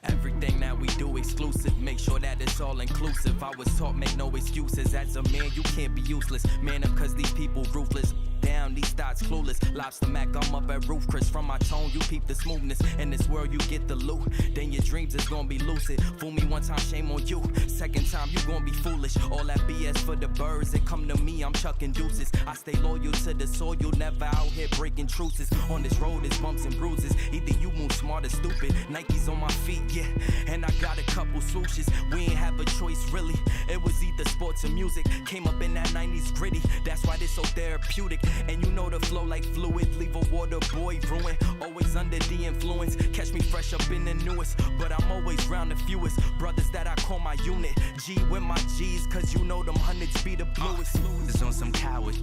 Everything that we do exclusive, make sure that it's all inclusive. I was taught make no excuses. As a man, you can't be useless. Man up cause these people ruthless. Down, these thoughts clueless. Lobster Mac, I'm up at roof. Chris, from my tone, you peep the smoothness. In this world, you get the loot. Then your dreams is gonna be lucid. Fool me one time, shame on you. Second time, you gonna be foolish. All that BS for the birds that come to me, I'm chucking deuces. I stay loyal to the soil, never out here breaking truces. On this road, it's bumps and bruises. Either you move smart or stupid. Nikes on my feet, yeah. And I got a couple swooshes. We ain't have a choice, really. It was either sports or music. Came up in that 90s gritty. That's why this so therapeutic. And you know the flow like fluid. Leave a water boy ruined. Always under the influence. Catch me fresh up in the newest. But I'm always round the fewest. Brothers that I call my unit. G with my G's, cause you know them hundreds be the bluest. It's on some coward.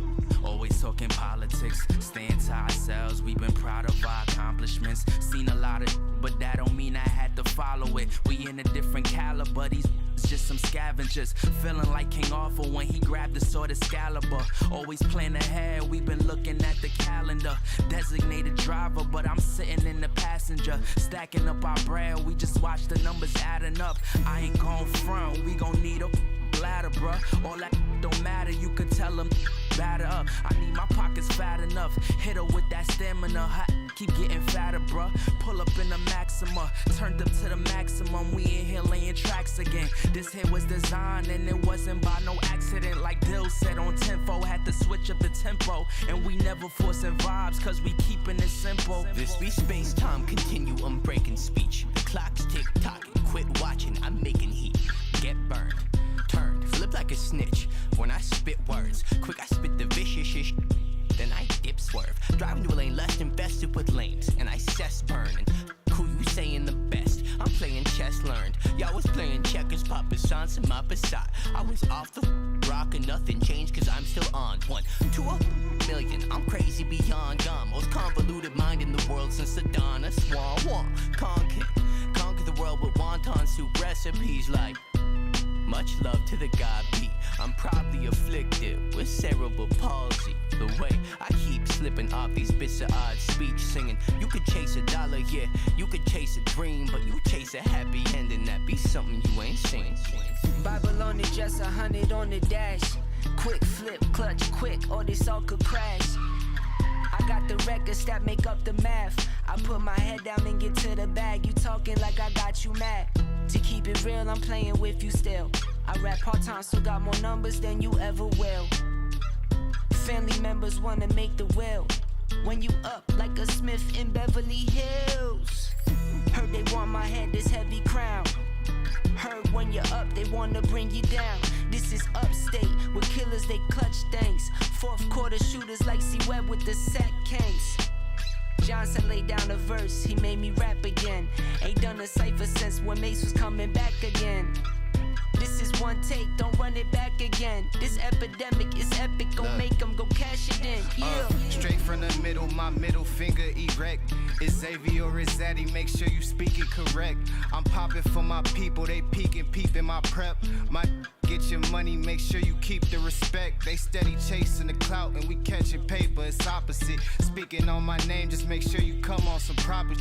Always talking politics. Staying to ourselves. We've been proud of our accomplishments. Seen a lot of, but that don't mean I had to follow it. We in a different caliber. These just some scavengers. Feeling like King Arthur when he grabbed the sword Excalibur. Always plan ahead. We've been looking at the calendar. Designated driver, but I'm sitting in the passenger. Stacking up our bread. We just watch the numbers adding up. I ain't gon' front. We gon' need a ladder, bruh. All that don't matter. You could tell them batter up. I need my pockets fat enough. Hit her with that stamina. Keep getting fatter, bruh. Pull up in the Maxima. Turned up to the maximum. We in here laying tracks again. This hit was designed and it wasn't by no accident. Like Dill said on Tempo. Had to switch up the tempo. And we never forcing vibes cause we keeping it simple. This be space-time continuum breaking speech. The clock's tick-tocking. Quit watching, I'm making heat. Get burned. Turned, flip like a snitch. When I spit words, quick I spit the vicious shit. Then I dip swerve. Driving to a lane less infested with lanes. And I cess burn. And who you saying the best? I'm playing chess learned. Y'all was playing checkers, Papa Sans and my Passat. I was off the rock and nothing changed cause I'm still on. 1 to a million. I'm crazy beyond gone. Most convoluted mind in the world since the dawn of Swan. Conquer the world with wonton soup recipes like much love to the God beat. I'm probably afflicted with cerebral palsy. The way I keep slipping off these bits of odd speech singing. You could chase a dollar, yeah. You could chase a dream, but you chase a happy ending. That be something you ain't seen. Bible on it, just 100 on the dash. Quick flip, clutch, quick, or this all could crash. I got the records that make up the math. I put my head down and get to the bag. You talking like I got you mad. To keep it real, I'm playing with you still. I rap part-time, so got more numbers than you ever will. Family members wanna make the will. When you up like a Smith in Beverly Hills. Heard they want my head, this heavy crown. Heard when you're up, they wanna bring you down. This is upstate, with killers they clutch things. Fourth quarter shooters like C-Web with the sack case. Johnson laid down a verse, he made me rap again. Ain't done a cypher since when Mace was coming back again. This is one take, don't run it back again. This epidemic is epic, gon' make them go cash it in. Yeah. Straight from the middle, my middle finger erect. Is Xavier or is Zaddy? Make sure you speak it correct. I'm popping for my people, they peeking, peeping my prep. My get your money, make sure you keep the respect. They steady chasing the clout and we catching paper, it's opposite. Speaking on my name, just make sure you come on some proper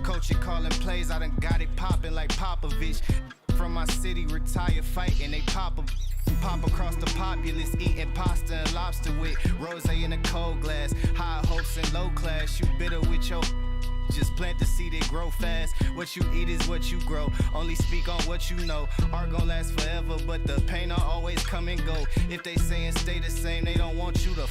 coaching, calling plays, I done got it popping like Popovich. From my city, retire fighting, they pop across the populace, eating pasta and lobster with rosé in a cold glass. High hopes and low class, you bitter with your just plant the seed, it grow fast. What you eat is what you grow. Only speak on what you know. Art gon' last forever, but the pain will always come and go. If they saying stay the same, they don't want you to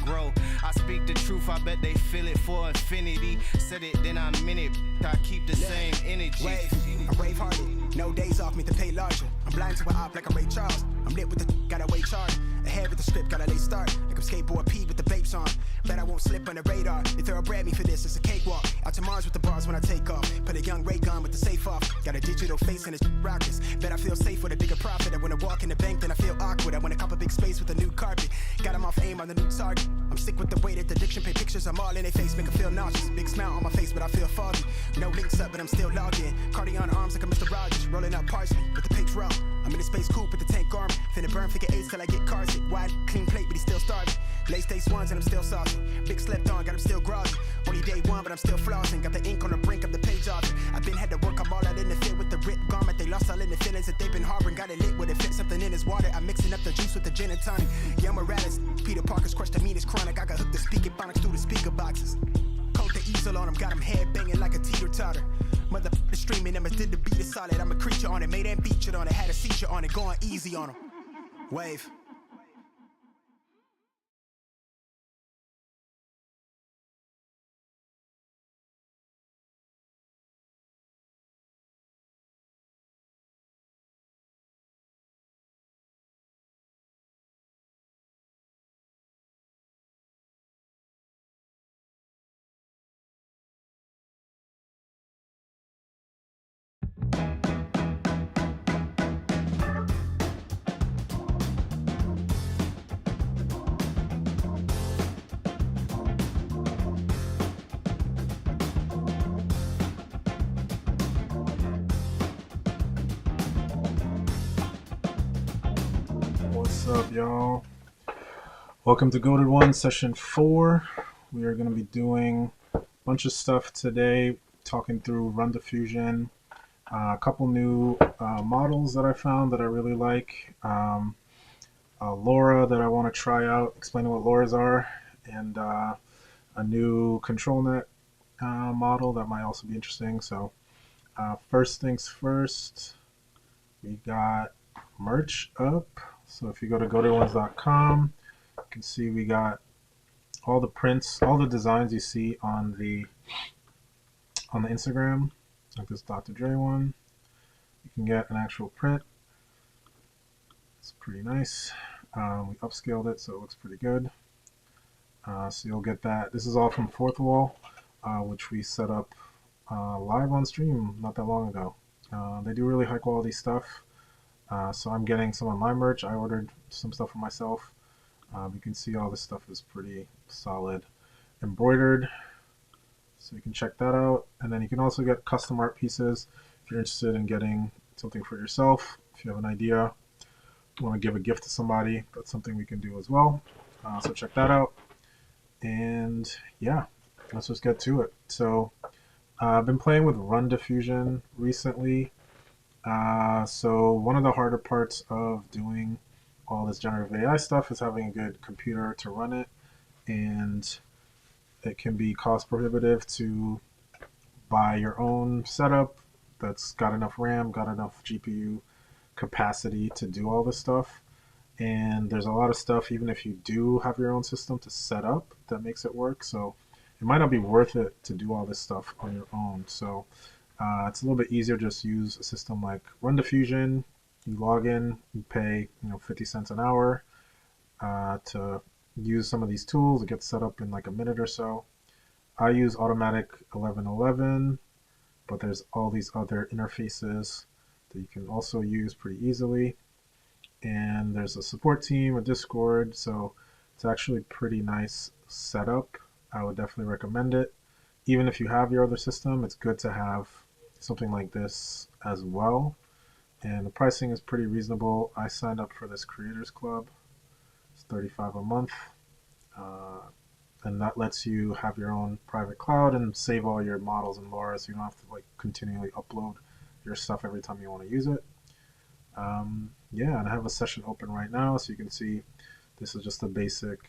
grow. I speak the truth, I bet they feel it for infinity. Said it, then I meant it. I keep the same energy. I'm brave-hearted, no days off, me to pay larger. I'm blind to an op like I'm Ray Charles. I'm lit with the gotta wait charge. Ahead with the script, gotta late start. Like I'm skateboard P with the babes on. Bet I won't slip on the radar. They thoroughbred me for this, it's a cakewalk. Out to Mars with the bars when I take off. Put a young ray gun with the safe off. Got a digital face and it's rockets. Bet I feel safe with a bigger profit. I wanna walk in the bank, then I feel awkward. I wanna cop a big space with a new carpet. Got them off aim on the new target. I'm sick with the way that the addiction paint pictures. I'm all in their face, make them feel nauseous. Big smile on my face, but I feel foggy. No links up, but I'm still logged in. Cardi on arms like a Mr. Rogers. Rolling up parsley with the page raw. I'm in a space coupe with the tank arm. Finna burn figure eights till I get cars hit. Wide, clean plate, but he's still starving. Late stage ones and I'm still saucy. Big slept on, got him still groggy. Only day one, but I'm still flossing. Got the ink on the brink of the page off. I've been had to work, I'm all out in the field with Feeling the feelings that they've been harboring. Got it lit with it, fit something in his water. I'm mixing up the juice with the gin and tonic. Yeah, Morales, Peter Parker's crushed the meanest chronic. I got hooked the speaking phonics through the speaker boxes. Coat the easel on him, got him head banging like a teeter-totter. Motherfucker streaming, Emma did the beat is solid. I'm a creature on it, made and featured on it. Had a seizure on it, going easy on him. Wave. What's up, y'all? Welcome to Goated One Session 4. We are going to be doing a bunch of stuff today, talking through RunDiffusion, a couple new models that I found that I really like, a LoRa that I want to try out, explaining what LoRAs are, and a new TemporalNet model that might also be interesting. So first things first, we got merch up. So if you go to goatedones.com, you can see we got all the prints, all the designs you see on the Instagram, like this Dr. Dre one. You can get an actual print. It's pretty nice. We upscaled it so it looks pretty good. So you'll get that. This is all from Fourth Wall, which we set up live on stream not that long ago. They do really high quality stuff. So I'm getting some of my merch. I ordered some stuff for myself. You can see all this stuff is pretty solid, embroidered. So you can check that out. And then you can also get custom art pieces if you're interested in getting something for yourself. If you have an idea, want to give a gift to somebody, that's something we can do as well. So check that out. And yeah, let's just get to it. So I've been playing with RunDiffusion recently. So one of the harder parts of doing all this generative AI stuff is having a good computer to run it, and it can be cost prohibitive to buy your own setup that's got enough RAM, got enough GPU capacity to do all this stuff. And there's a lot of stuff, even if you do have your own system to set up, that makes it work. So it might not be worth it to do all this stuff on your own. So it's a little bit easier, just use a system like RunDiffusion. You log in, you pay 50 cents an hour to use some of these tools. It gets set up in like a minute or so. I use Automatic 1111, but there's all these other interfaces that you can also use pretty easily. And there's a support team, a Discord, so it's actually pretty nice setup. I would definitely recommend it. Even if you have your other system, it's good to have something like this as well. And the pricing is pretty reasonable. I signed up for this Creators Club. It's $35 a month. And that lets you have your own private cloud and save all your models and LoRa, so you don't have to like continually upload your stuff every time you want to use it. Yeah, and I have a session open right now, so you can see this is just a basic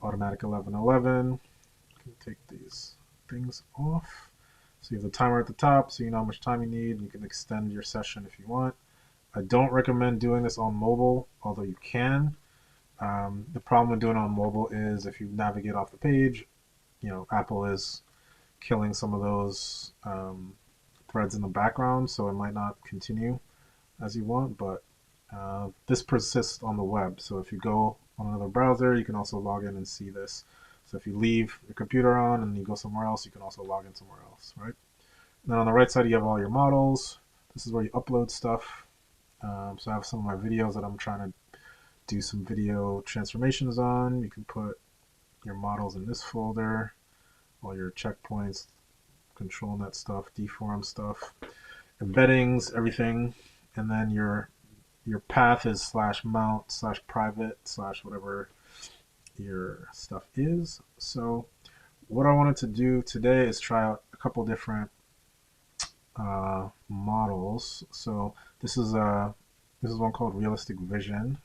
Automatic 1111. You can take these things off. So you have the timer at the top, so you know how much time you need. You can extend your session if you want. I don't recommend doing this on mobile, although you can. The problem with doing it on mobile is if you navigate off the page, Apple is killing some of those threads in the background, so it might not continue as you want, but this persists on the web. So if you go on another browser, you can also log in and see this. So if you leave your computer on and you go somewhere else, you can also log in somewhere else, right? And then on the right side, you have all your models. This is where you upload stuff. So I have some of my videos that I'm trying to do some video transformations on. You can put your models in this folder, all your checkpoints, TemporalNet stuff, deform stuff, embeddings, everything. And then your path is /mount/private/ whatever your stuff is. So what I wanted to do today is try out a couple different models. So this is one called Realistic Vision,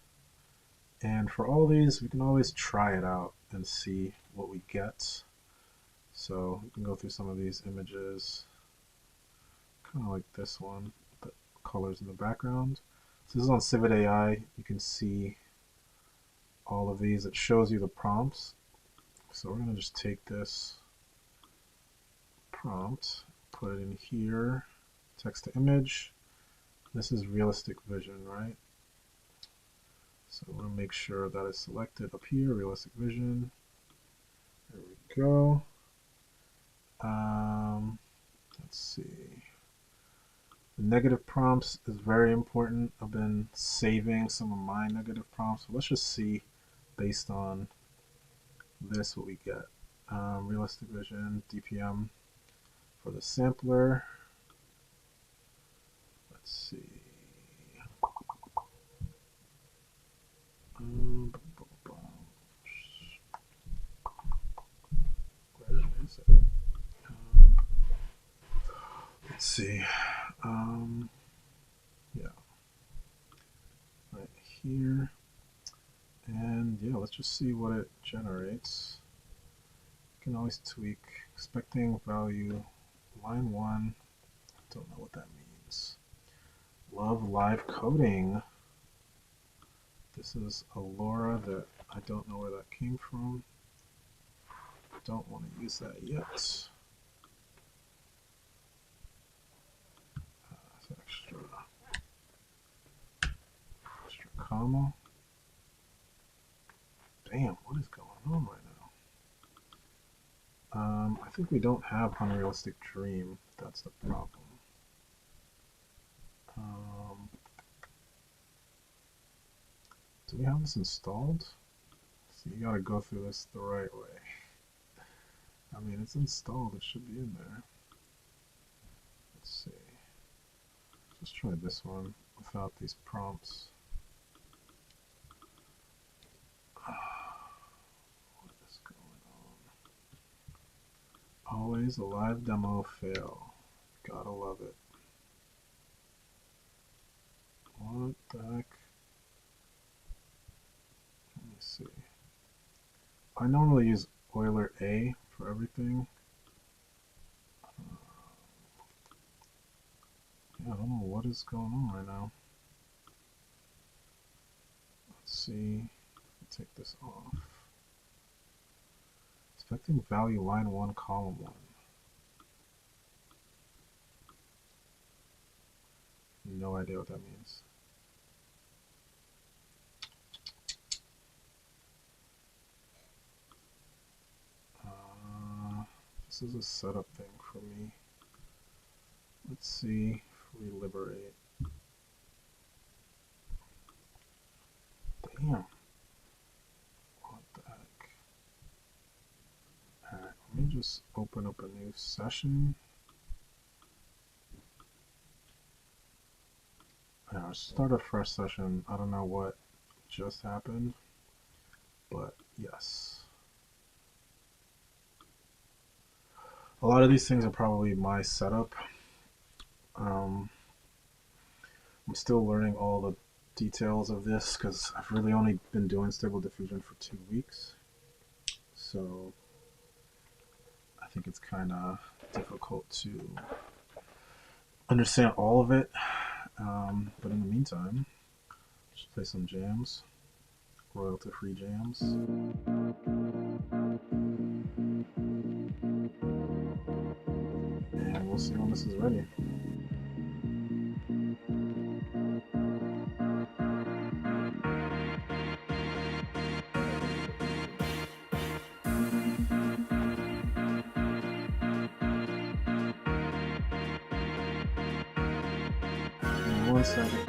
and for all these we can always try it out and see what we get. So we can go through some of these images, kind of like this one, the colors in the background. So this is on Civet AI. You can see all of these. It shows you the prompts. So we're going to just take this prompt, put it in here, text to image. This is Realistic Vision, right? So I want to make sure that is selected up here, Realistic Vision. There we go. Let's see. The negative prompts is very important. I've been saving some of my negative prompts. So let's just see, based on this, what we get. Realistic Vision, DPM for the sampler. Let's see. Where is it? Let's see. Yeah, right here. And yeah, let's just see what it generates. You can always tweak. Expecting value, line 1. Don't know what that means. Love live coding. This is a LoRA that I don't know where that came from. Don't want to use that yet. Extra comma. Damn, what is going on right now? I think we don't have Unrealistic Dream. That's the problem. Do we have this installed? So you gotta go through this the right way. I mean, it's installed. It should be in there. Let's see. Let's try this one without these prompts. What is going on? Always a live demo fail. Gotta love it. What the heck? Let me see. I normally use Euler A for everything. Yeah, I don't know what is going on right now. Let's see. Take this off. Expecting value line 1, column 1. No idea what that means. This is a setup thing for me. Let's see if we liberate. Damn. What the heck? Alright, let me just open up a new session. Now, let's start a fresh session. I don't know what just happened, but yes. A lot of these things are probably my setup. I'm still learning all the details of this because I've really only been doing Stable Diffusion for 2 weeks. So I think it's kind of difficult to understand all of it. But in the meantime, just play some jams, royalty-free jams. And we'll see when this is ready. In 1 second.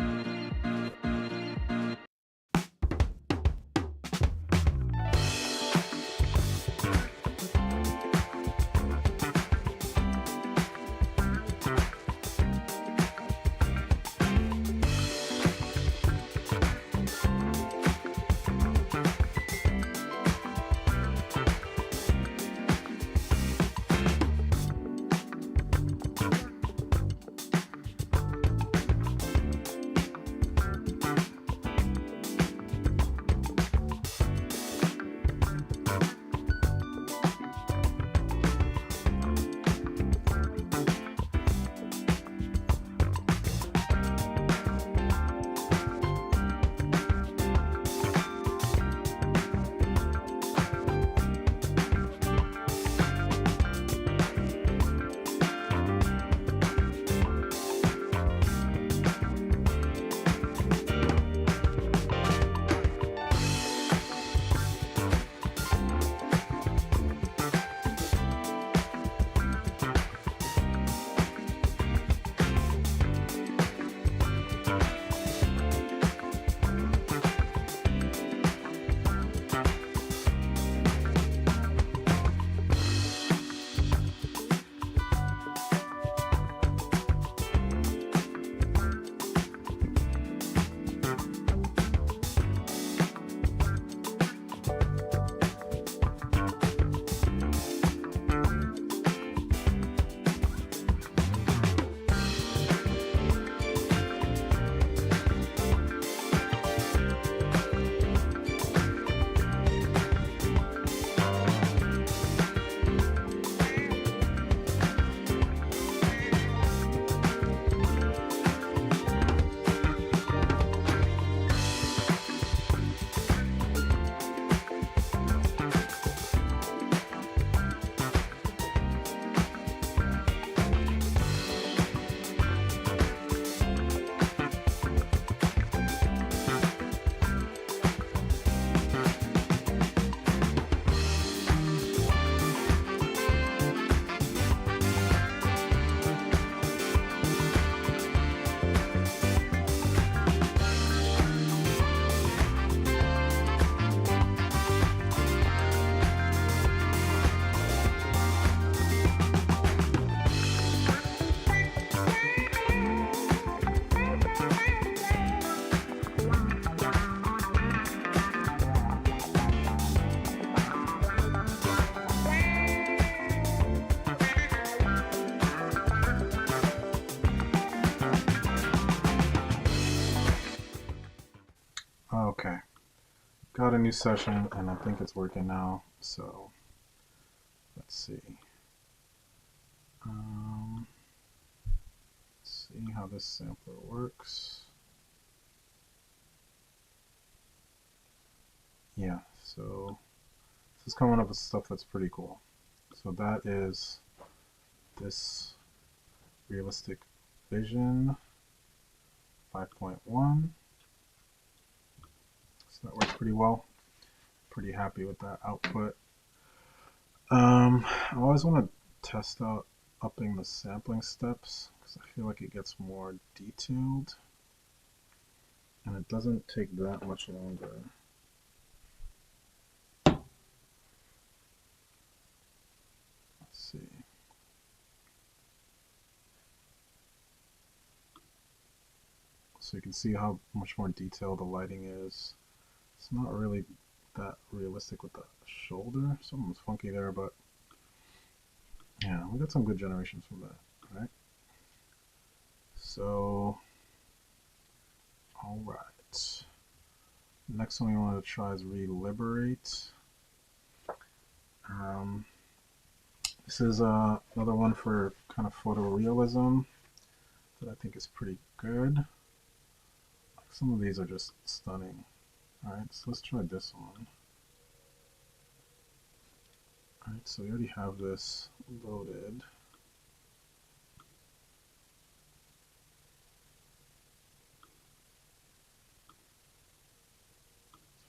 Okay, got a new session and I think it's working now, so let's see. Let's see how this sampler works. Yeah, so this is coming up with stuff that's pretty cool. So that is this realistic vision 5.1. So that works pretty well. Pretty happy with that output. I always want to test out upping the sampling steps because I feel like it gets more detailed and it doesn't take that much longer. Let's see. So you can see how much more detailed the lighting is. It's not really that realistic with the shoulder. Something's funky there, but yeah, we got some good generations from that, right? So, all right. Next one we want to try is Reliberate. This is another one for kind of photorealism that I think is pretty good. Some of these are just stunning. Alright, so let's try this one. Alright, so we already have this loaded.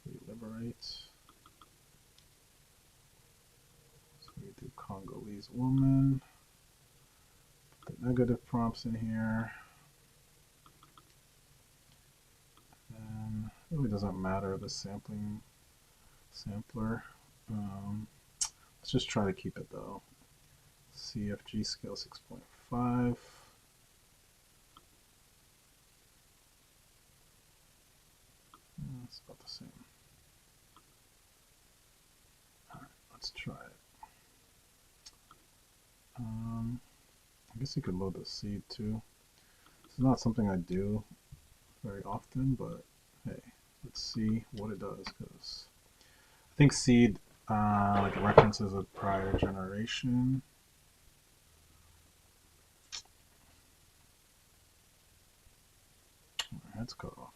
Let's Reliberate. So we do Congolese woman. Put the negative prompts in here. And it really doesn't matter the sampler. Let's just try to keep it though. CFG scale 6.5. It's about the same. Alright, let's try it. I guess you could load the seed too. This is not something I do very often, but hey, let's see what it does, because I think seed like references a prior generation. My head's cut off.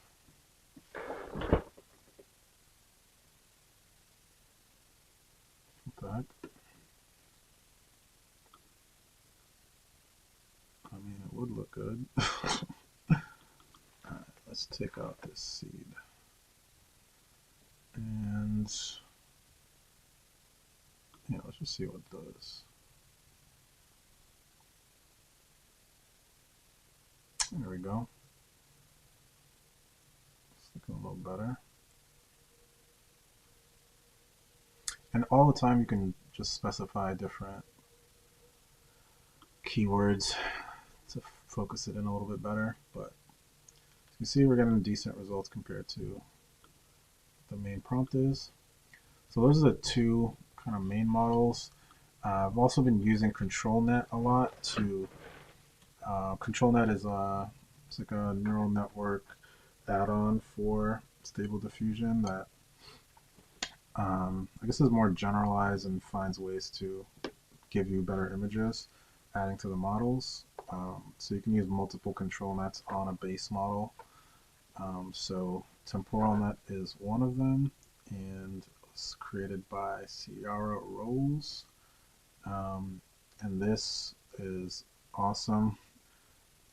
What the heck? I mean, it would look good. Alright, let's take out this seed. And yeah, let's just see what it does. There we go. It's looking a little better. And all the time you can just specify different keywords to focus it in a little bit better, but you see we're getting decent results compared to the main prompt is. So those are the two kind of main models. I've also been using ControlNet a lot to ControlNet is it's like a neural network add-on for Stable Diffusion that I guess is more generalized and finds ways to give you better images, adding to the models. So you can use multiple control nets on a base model. So TemporalNet is one of them, and it's created by Sierra Rolls. And this is awesome.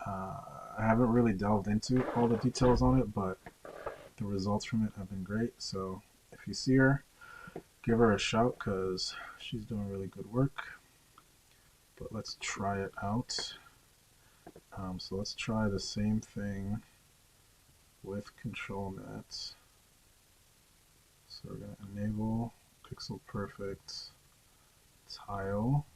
I haven't really delved into all the details on it, but the results from it have been great. So if you see her, give her a shout because she's doing really good work. But let's try it out. So let's try the same thing with ControlNet. So we're going to enable Pixel Perfect Tile.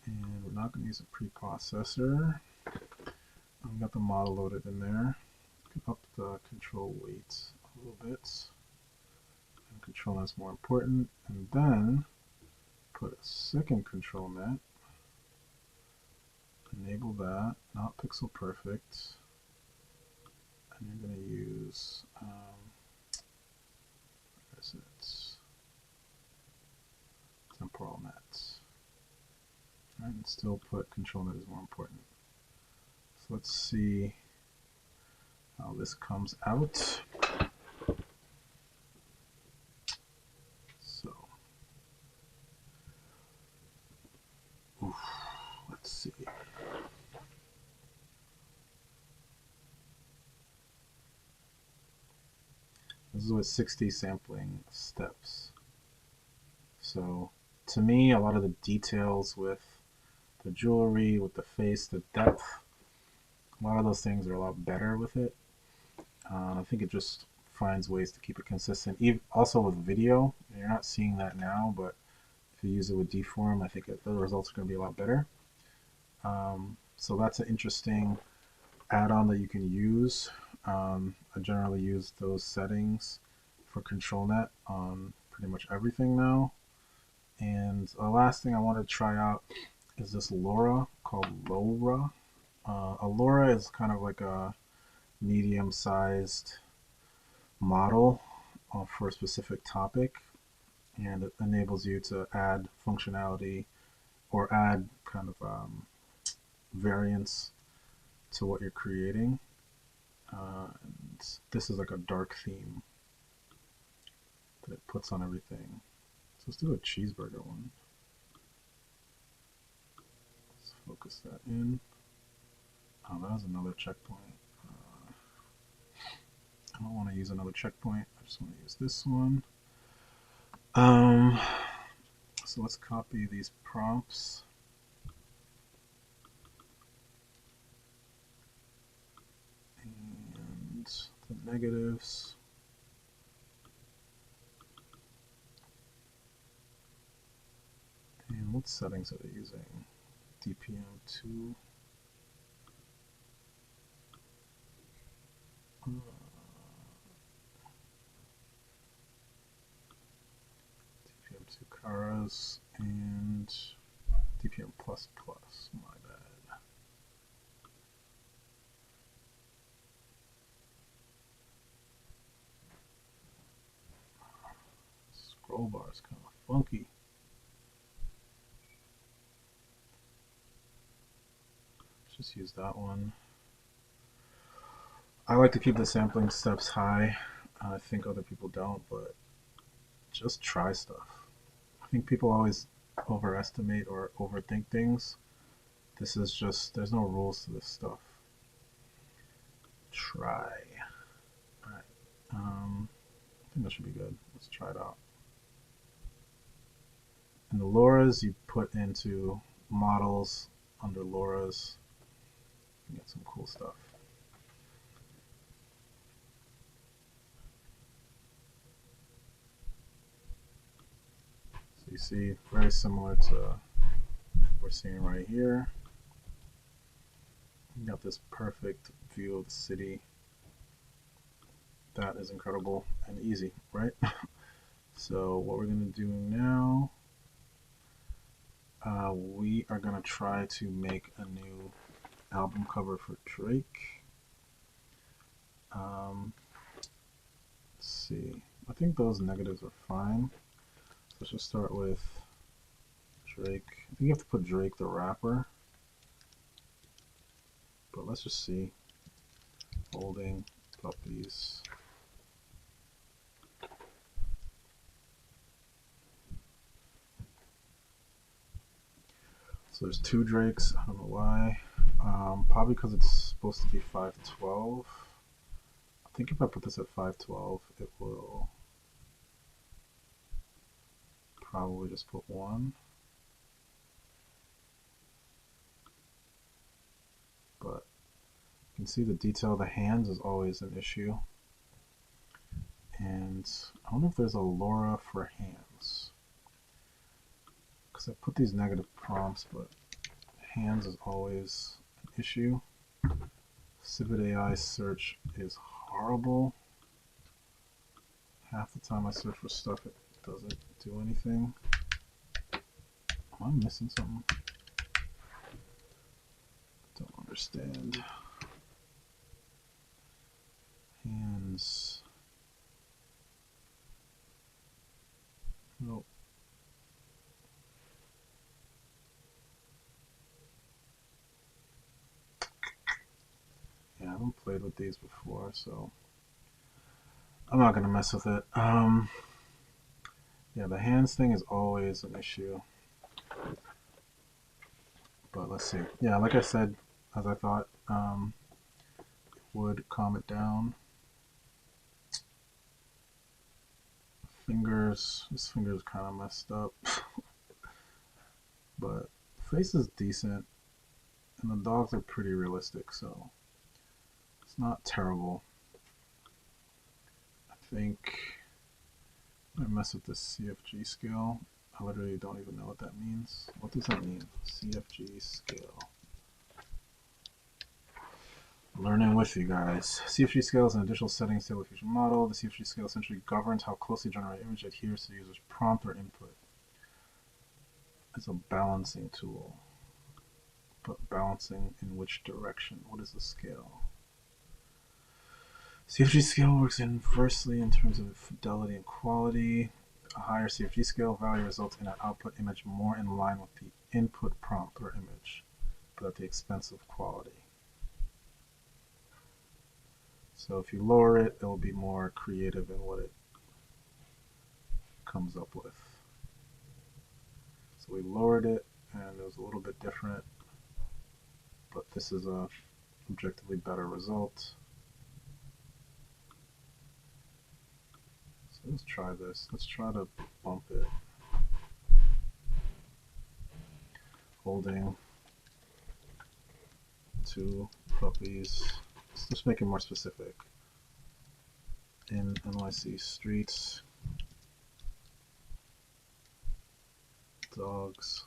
And we're not going to use a preprocessor. I've got the model loaded in there. You can up the control weight a little bit. And control net's more important. And then put a second control net. Enable that, not pixel perfect. and you're going to use, where is it? TemporalNet. Right, and still put ControlNet is more important. So let's see how this comes out. So, oof, let's see. This is with 60 sampling steps. So to me, a lot of the details with the jewelry, with the face, the depth, a lot of those things are a lot better with it. I think it just finds ways to keep it consistent. Also with video, you're not seeing that now, but if you use it with deform, I think the results are going to be a lot better. So that's an interesting add-on that you can use. I generally use those settings for ControlNet on pretty much everything now. And the last thing I want to try out is this LoRA called LoRA. A LoRA is kind of like a medium-sized model for a specific topic, and it enables you to add functionality or add kind of variance to what you're creating. And this is like a dark theme that it puts on everything. So let's do a cheeseburger one. Let's focus that in. Oh, that was another checkpoint. I don't want to use another checkpoint. I just want to use this one. So let's copy these prompts. And the negatives. And what settings are they using? DPM2. DPM2 Caras and DPM++. My bad. Scroll bar is kind of funky. Let's just use that one. I like to keep the sampling steps high. I think other people don't, but just try stuff. I think people always overestimate or overthink things. This is just, there's no rules to this stuff. Try. Alright. I think that should be good. Let's try it out. And the LoRAs you put into models under LoRAs. You get some cool stuff. So you see, very similar to what we're seeing right here. You got this perfect view of the city. That is incredible and easy, right? So what we're going to do now, we are going to try to make a new album cover for Drake. Let's see. I think those negatives are fine. So let's just start with Drake. I think you have to put Drake the rapper. But let's just see. Holding puppies. So there's two Drakes. I don't know why. Probably because it's supposed to be 512. I think if I put this at 512, it will probably just put one. But you can see the detail of the hands is always an issue. And I wonder if there's a LoRA for hands. Because I put these negative prompts, but hands is always an issue. Civet AI search is horrible. Half the time I search for stuff, it doesn't do anything. Am I missing something? Don't understand. haven't played with these before, so I'm not gonna mess with it. Yeah, the hands thing is always an issue. But let's see. Yeah, like I said, as I thought, would calm it down. Fingers, this finger's kind of messed up. But face is decent, and the dogs are pretty realistic, so it's not terrible. I think I mess with this CFG scale. I literally don't even know what that means. What does that mean? CFG scale. Learning with you guys. CFG scale is an additional setting to the LoRaWiFusion model. The CFG scale essentially governs how closely generated image adheres to the user's prompt or input. It's a balancing tool. But balancing in which direction? What is the scale? CFG scale works inversely in terms of fidelity and quality. A higher CFG scale value results in an output image more in line with the input prompt or image, but at the expense of quality. So if you lower it, it'll be more creative in what it comes up with. So we lowered it, and it was a little bit different, but this is a objectively better result. So let's try this. Let's try to bump it. Holding 2 puppies. Let's just make it more specific. In NYC streets, dogs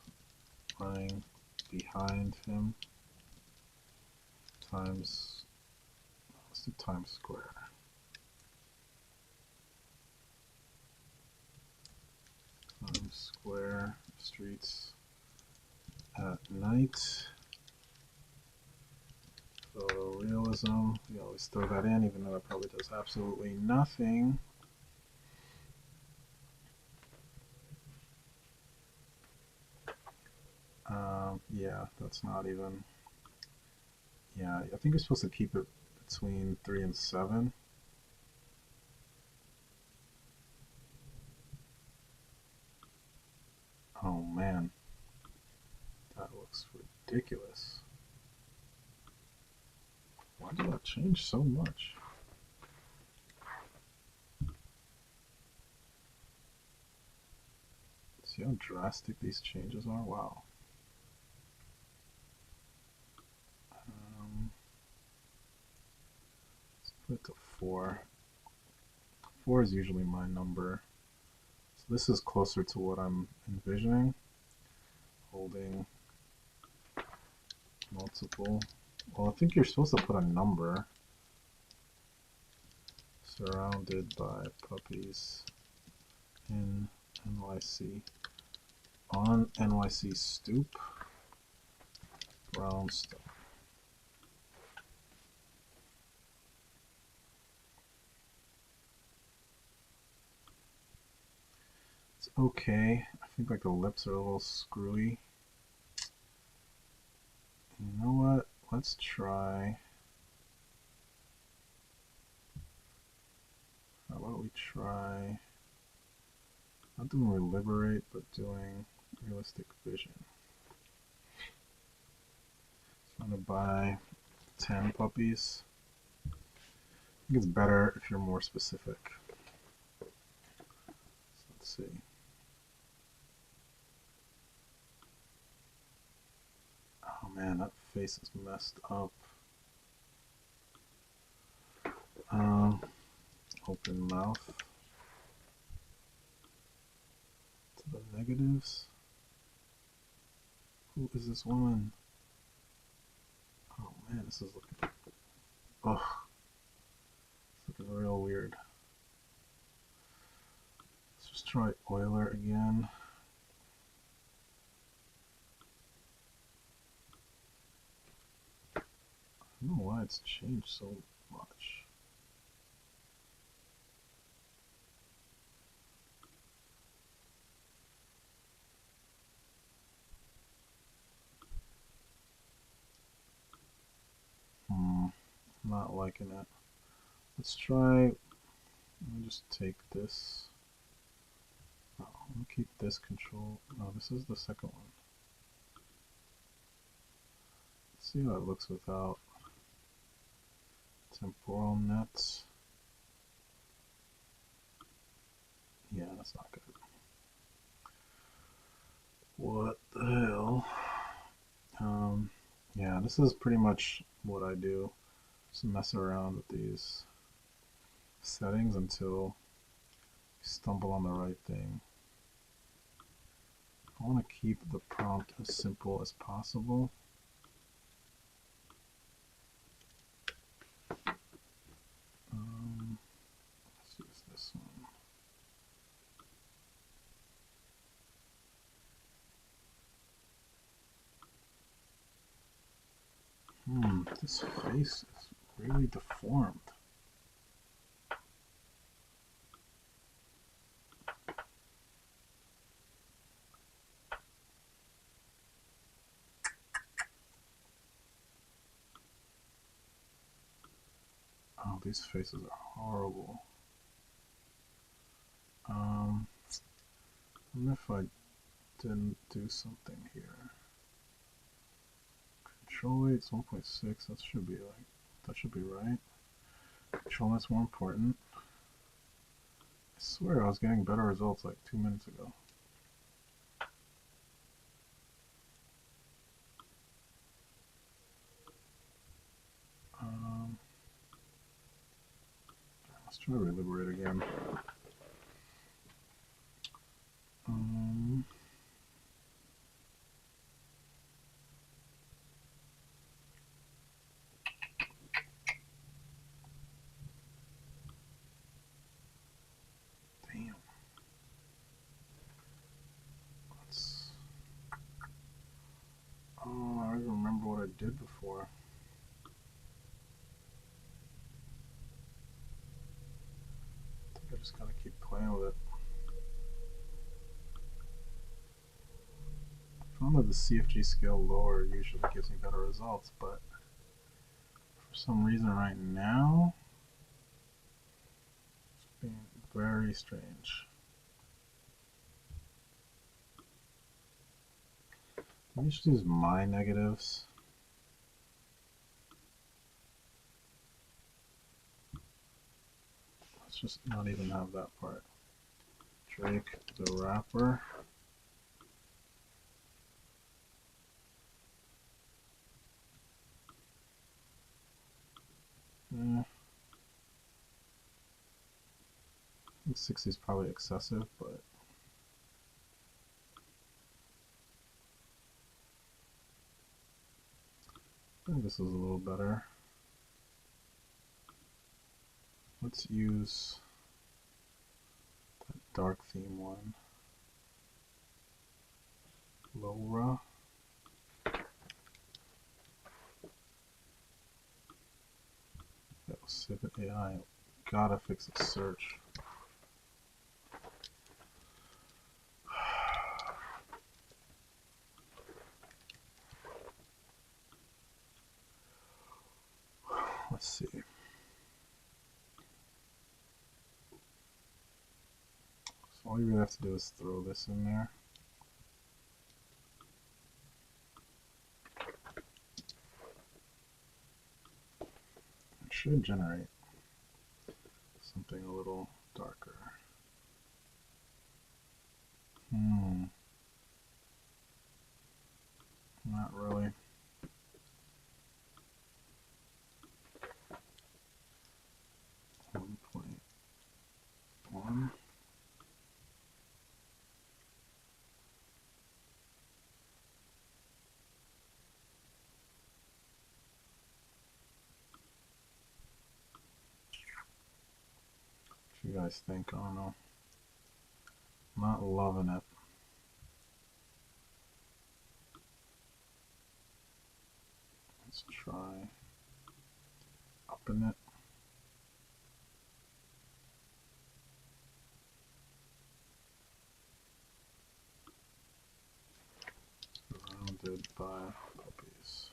running behind him times, let's do Times Square. Times Square streets at night. Photorealism, we always throw that in, even though it probably does absolutely nothing. Yeah, that's not even, yeah, I think you're supposed to keep it between 3 and 7. Oh man, that looks ridiculous. Why did that change so much? See how drastic these changes are? Wow. Let's put it to 4. 4 is usually my number. So this is closer to what I'm envisioning. Holding multiple. Well, I think you're supposed to put a number. Surrounded by puppies in NYC. On NYC stoop. Brownstone. It's okay. I think like the lips are a little screwy. You know what? Let's try. How about we try not doing Liberate, but doing Realistic Vision. So I'm gonna buy 10 puppies. I think it's better if you're more specific. So let's see. Oh man, that face is messed up. Open mouth to the negatives. Who is this woman? Oh man, this is looking, ugh, it's looking real weird. Let's just try Euler again. I don't know why it's changed so much. I'm not liking it. Let's try, let me just take this. Oh, I'm going to keep this control. No, this is the second one. Let's see how it looks without TemporalNet. Yeah, that's not good. What the hell? Yeah, this is pretty much what I do. Just mess around with these settings until you stumble on the right thing. I want to keep the prompt as simple as possible. Let's use this one. This face is really deformed. Oh, these faces are horrible. I wonder if I didn't do something here. Control rate's 1.6. That should be right. Control rate's more important. I swear I was getting better results like 2 minutes ago. Let's try to reliberate again. Damn. Oh, I don't even remember what I did before. I think I just gotta keep playing with it. I found that the CFG scale lower usually gives me better results, but for some reason right now, it's being very strange. Let me just use my negatives. Let's just not even have that part. Drake the rapper. I think 60 is probably excessive, but I think this is a little better. Let's use that dark theme one. LoRA. That was Civic AI. Gotta fix the search. Let's see. So all you really have to do is throw this in there. It should generate something a little darker. Not really. One. What you guys think? I don't know. Not loving it. Let's try upping it. Surrounded by puppies.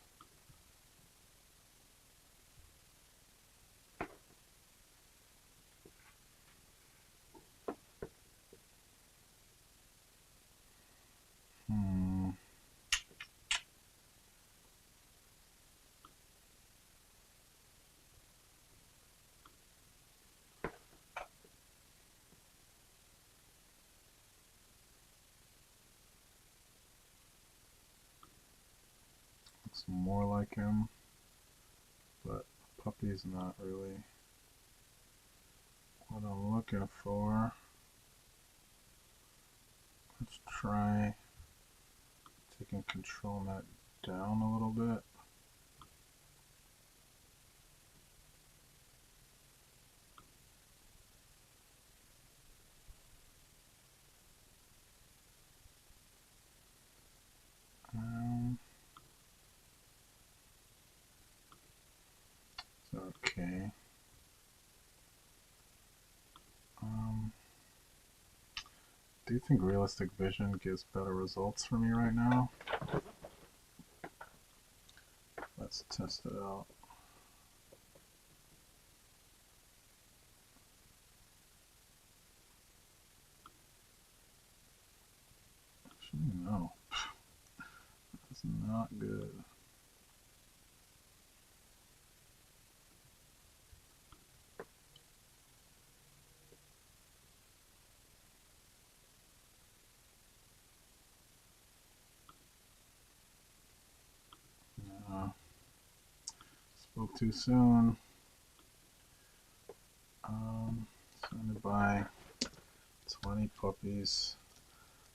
looks more like him, but puppy's not really what I'm looking for. Let's try taking TemporalNet down a little bit. Okay. Do you think realistic vision gives better results for me right now? Let's test it out. Actually, no. That's not good. Spoke too soon. Surrounded by 20 puppies.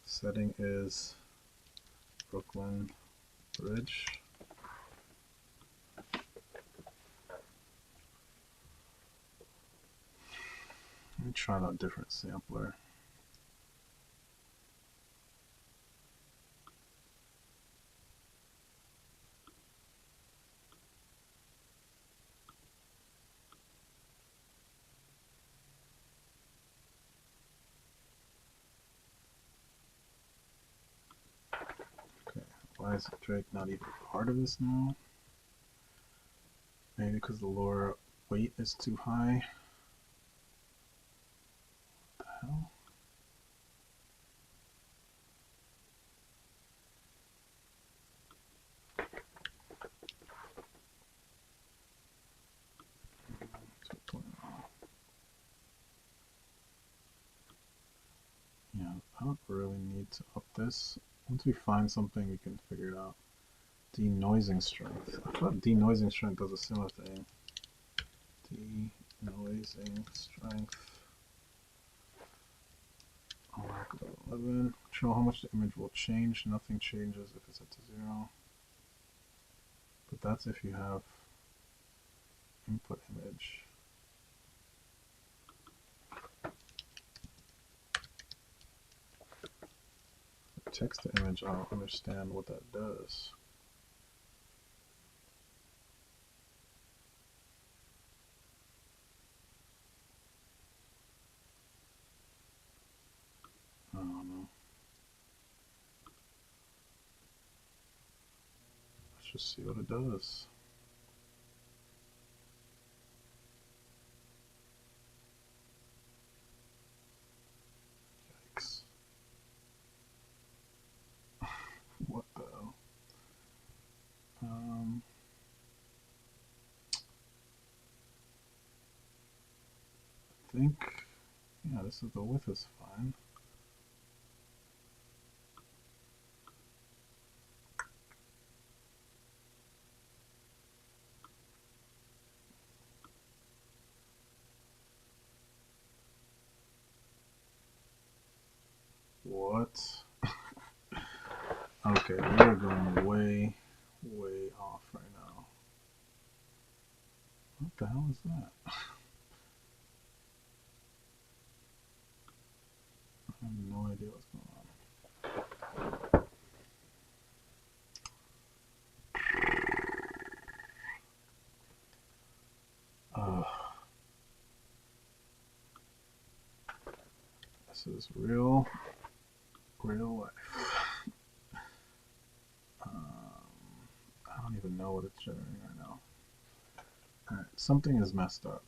Setting is Brooklyn Bridge. Let me try out a different sampler. Why is Drake not even part of this now? Maybe because the LoRa weight is too high. What the hell? Yeah, I don't really need to up this. Once we find something, we can figure it out. Denoising strength. I thought denoising strength does a similar thing. Denoising strength. I'll mark about 11. Control how much the image will change. Nothing changes if it's set to 0. But that's if you have input image. Text to image, I don't understand what that does. I don't know. Let's just see what it does. Yikes. What the hell? I think, yeah, this is the width is fine. What? Okay, we are going way, way off right now. What the hell is that? I have no idea what's going on. This is real life. I don't even know what it's generating right now. Alright, something is messed up.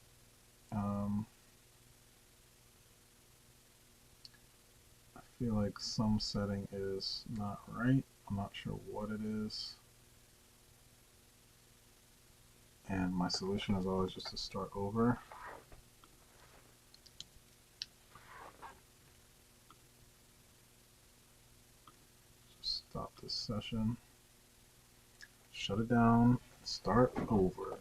I feel like some setting is not right. I'm not sure what it is. And my solution is always just to start over. Just stop this session. shut it down, start over.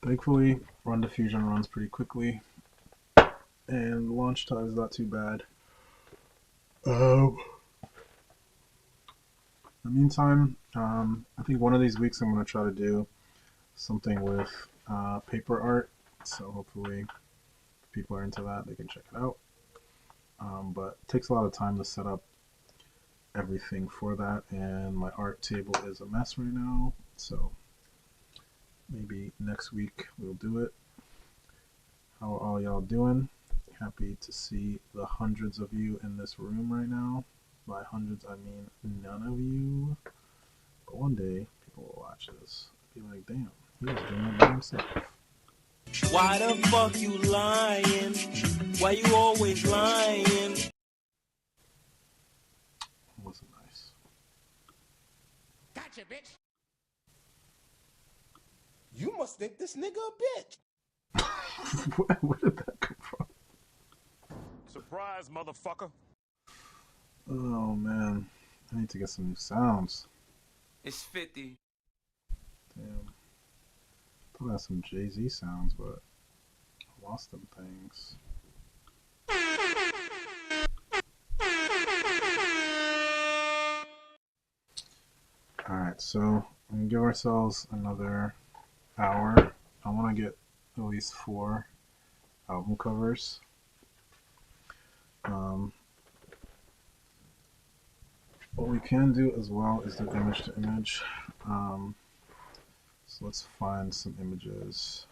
Thankfully, RunDiffusion runs pretty quickly, and launch time is not too bad. In the meantime, I think one of these weeks I'm going to try to do something with paper art, so hopefully if people are into that, they can check it out. But it takes a lot of time to set up everything for that, and my art table is a mess right now, so maybe next week we'll do it. How are all y'all doing? Happy to see the hundreds of you in this room right now. By hundreds, I mean none of you. But one day, people will watch this. Be like, damn, he was doing it by himself. Why the fuck you lying? Why you always lying? Wasn't nice. Gotcha, bitch. You must think this nigga a bitch. Where did that come from? Surprise, motherfucker. Oh man, I need to get some new sounds. It's 50. Damn. I thought I had some Jay-Z sounds, but I lost them things. Alright, so we're gonna give ourselves another hour. I want to get at least 4 album covers. What we can do as well is do image to image. So let's find some images.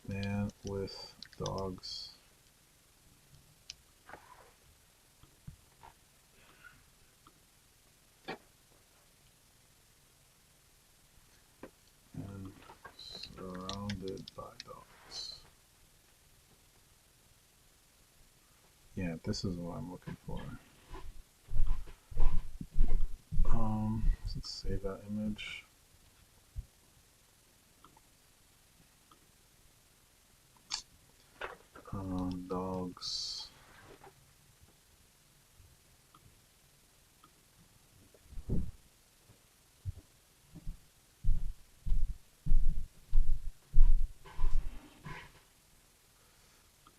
Man with dogs. And surrounded by dogs. Yeah, this is what I'm looking for. Let's save that image. Dogs.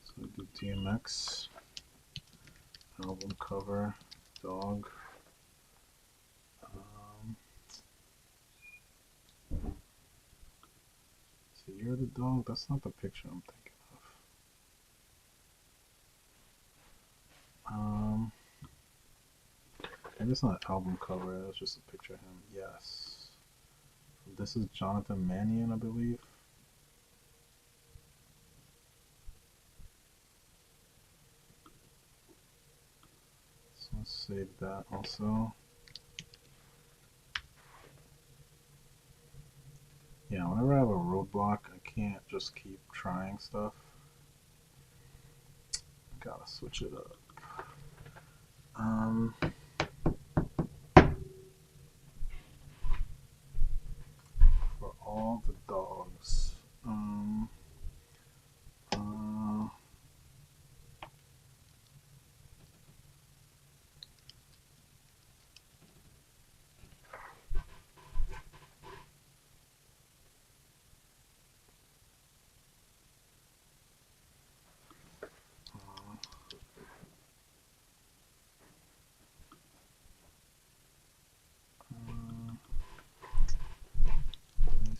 So we do DMX, album cover, dog. So you're the dog? That's not the picture I'm thinking of. And it's not an album cover, it's just a picture of him. Yes. This is Jonathan Mannion, I believe. So let's save that also. Yeah, whenever I have a roadblock, I can't just keep trying stuff. Gotta switch it up. For all the dogs.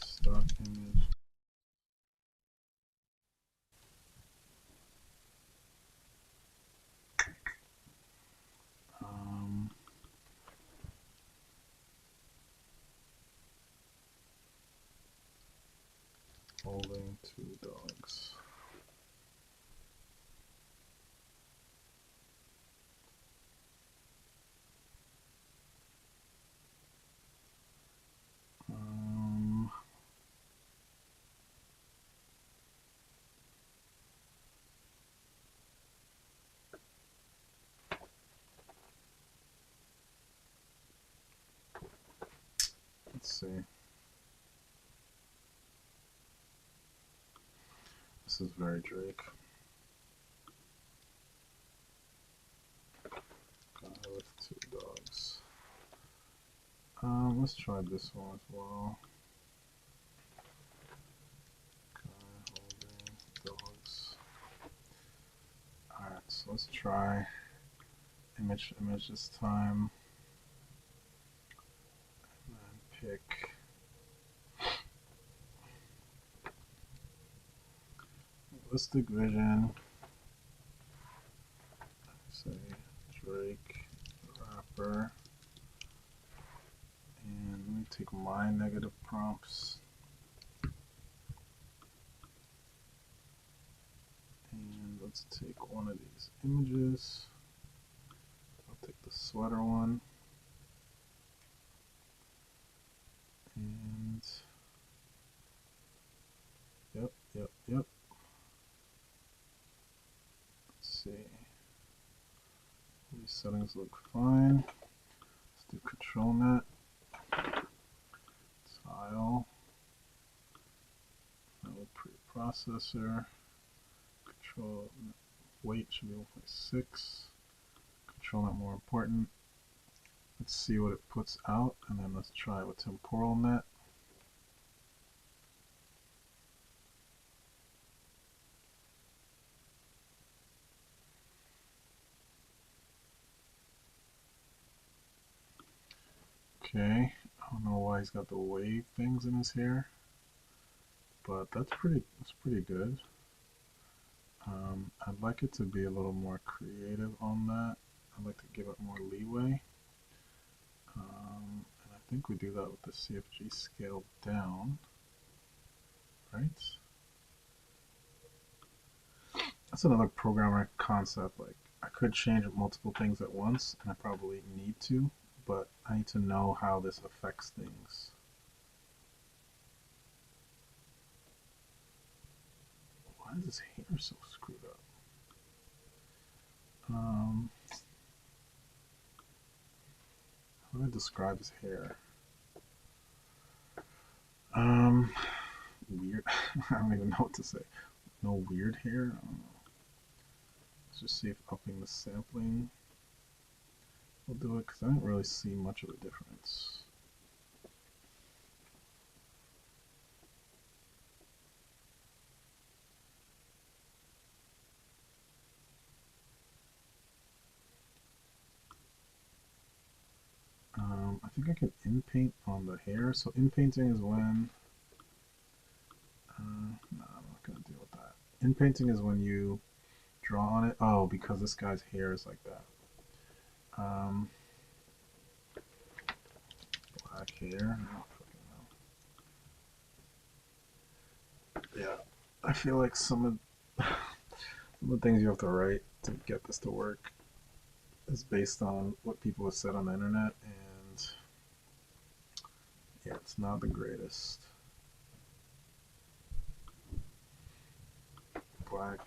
Stock image. Holding 2 dogs. Let's see. This is very Drake. Guy with 2 dogs. Let's try this one as well. Guy holding dogs. Alright, so let's try image this time. And then pick realistic vision. Say Drake rapper. And let me take my negative prompts. And let's take one of these images. I'll take the sweater one. And yep. Let's see. These settings look fine. Let's do TemporalNet. Tile. No preprocessor. Control weight should be 1.6. TemporalNet more important. Let's see what it puts out, and then let's try it with TemporalNet. Okay, I don't know why he's got the wave things in his hair, but that's pretty good. I'd like it to be a little more creative on that. I'd like to give it more leeway. And I think we do that with the CFG scale down, right? That's another programmer concept. Like, I could change multiple things at once, and I probably need to, but I need to know how this affects things. Why is his hair so screwed up? How do I describe his hair? Weird. I don't even know what to say. No weird hair? I don't know. Let's just see if upping the sampling will do it, because I didn't really see much of a difference. I think I can in-paint on the hair. So in-painting is when... no, I'm not going to deal with that. In-painting is when you draw on it. Oh, because this guy's hair is like that. Black hair. I don't fucking know. Yeah, I feel like some of the things you have to write to get this to work is based on what people have said on the internet, and yeah, it's not the greatest. Black,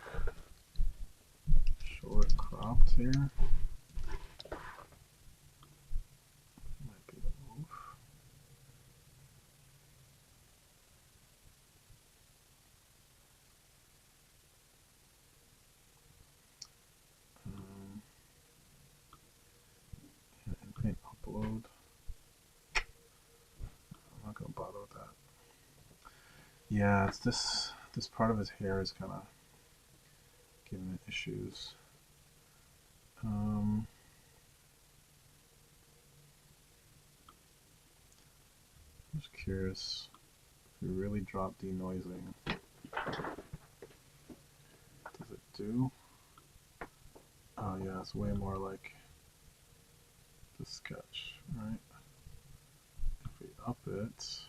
short, cropped here. Might be the move. And paint upload. I'm not gonna bother with that. Yeah, it's this part of his hair is kind of giving it issues. I'm just curious if we really drop denoising, does it do? Oh yeah, it's way more like the sketch, right? If we up it, it's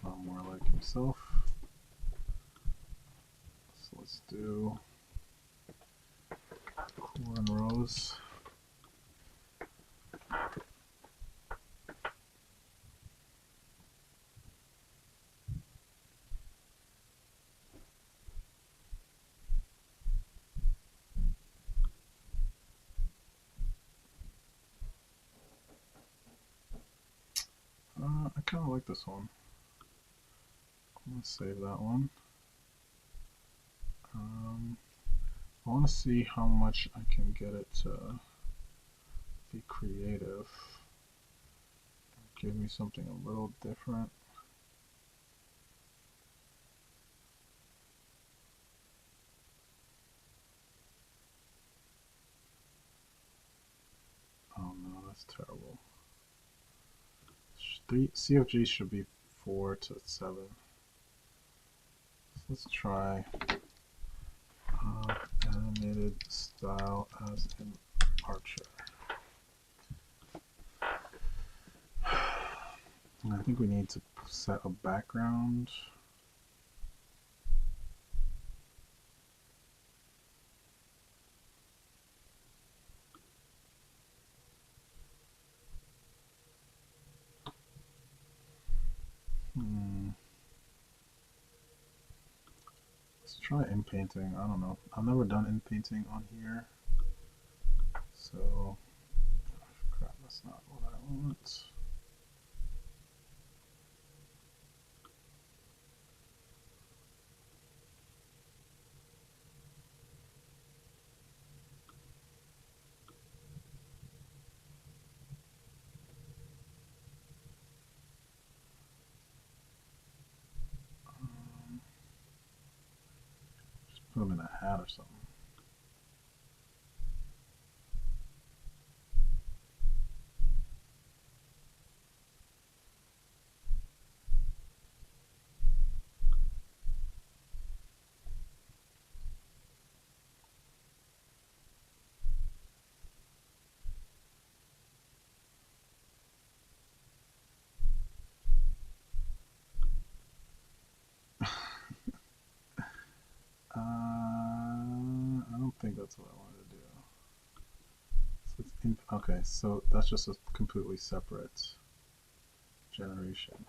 not more like himself. So let's do cornrows. kind of like this one. I'm going to save that one. I want to see how much I can get it to be creative. Give me something a little different. Oh no, that's terrible. CFG should be 4 to 7. So let's try animated style as in Archer. And I think we need to set a background. Let's try inpainting. I don't know. I've never done inpainting on here. So, crap, that's not what I want. Just put them in a hat or something. I don't think that's what I wanted to do. So it's okay, so that's just a completely separate generation.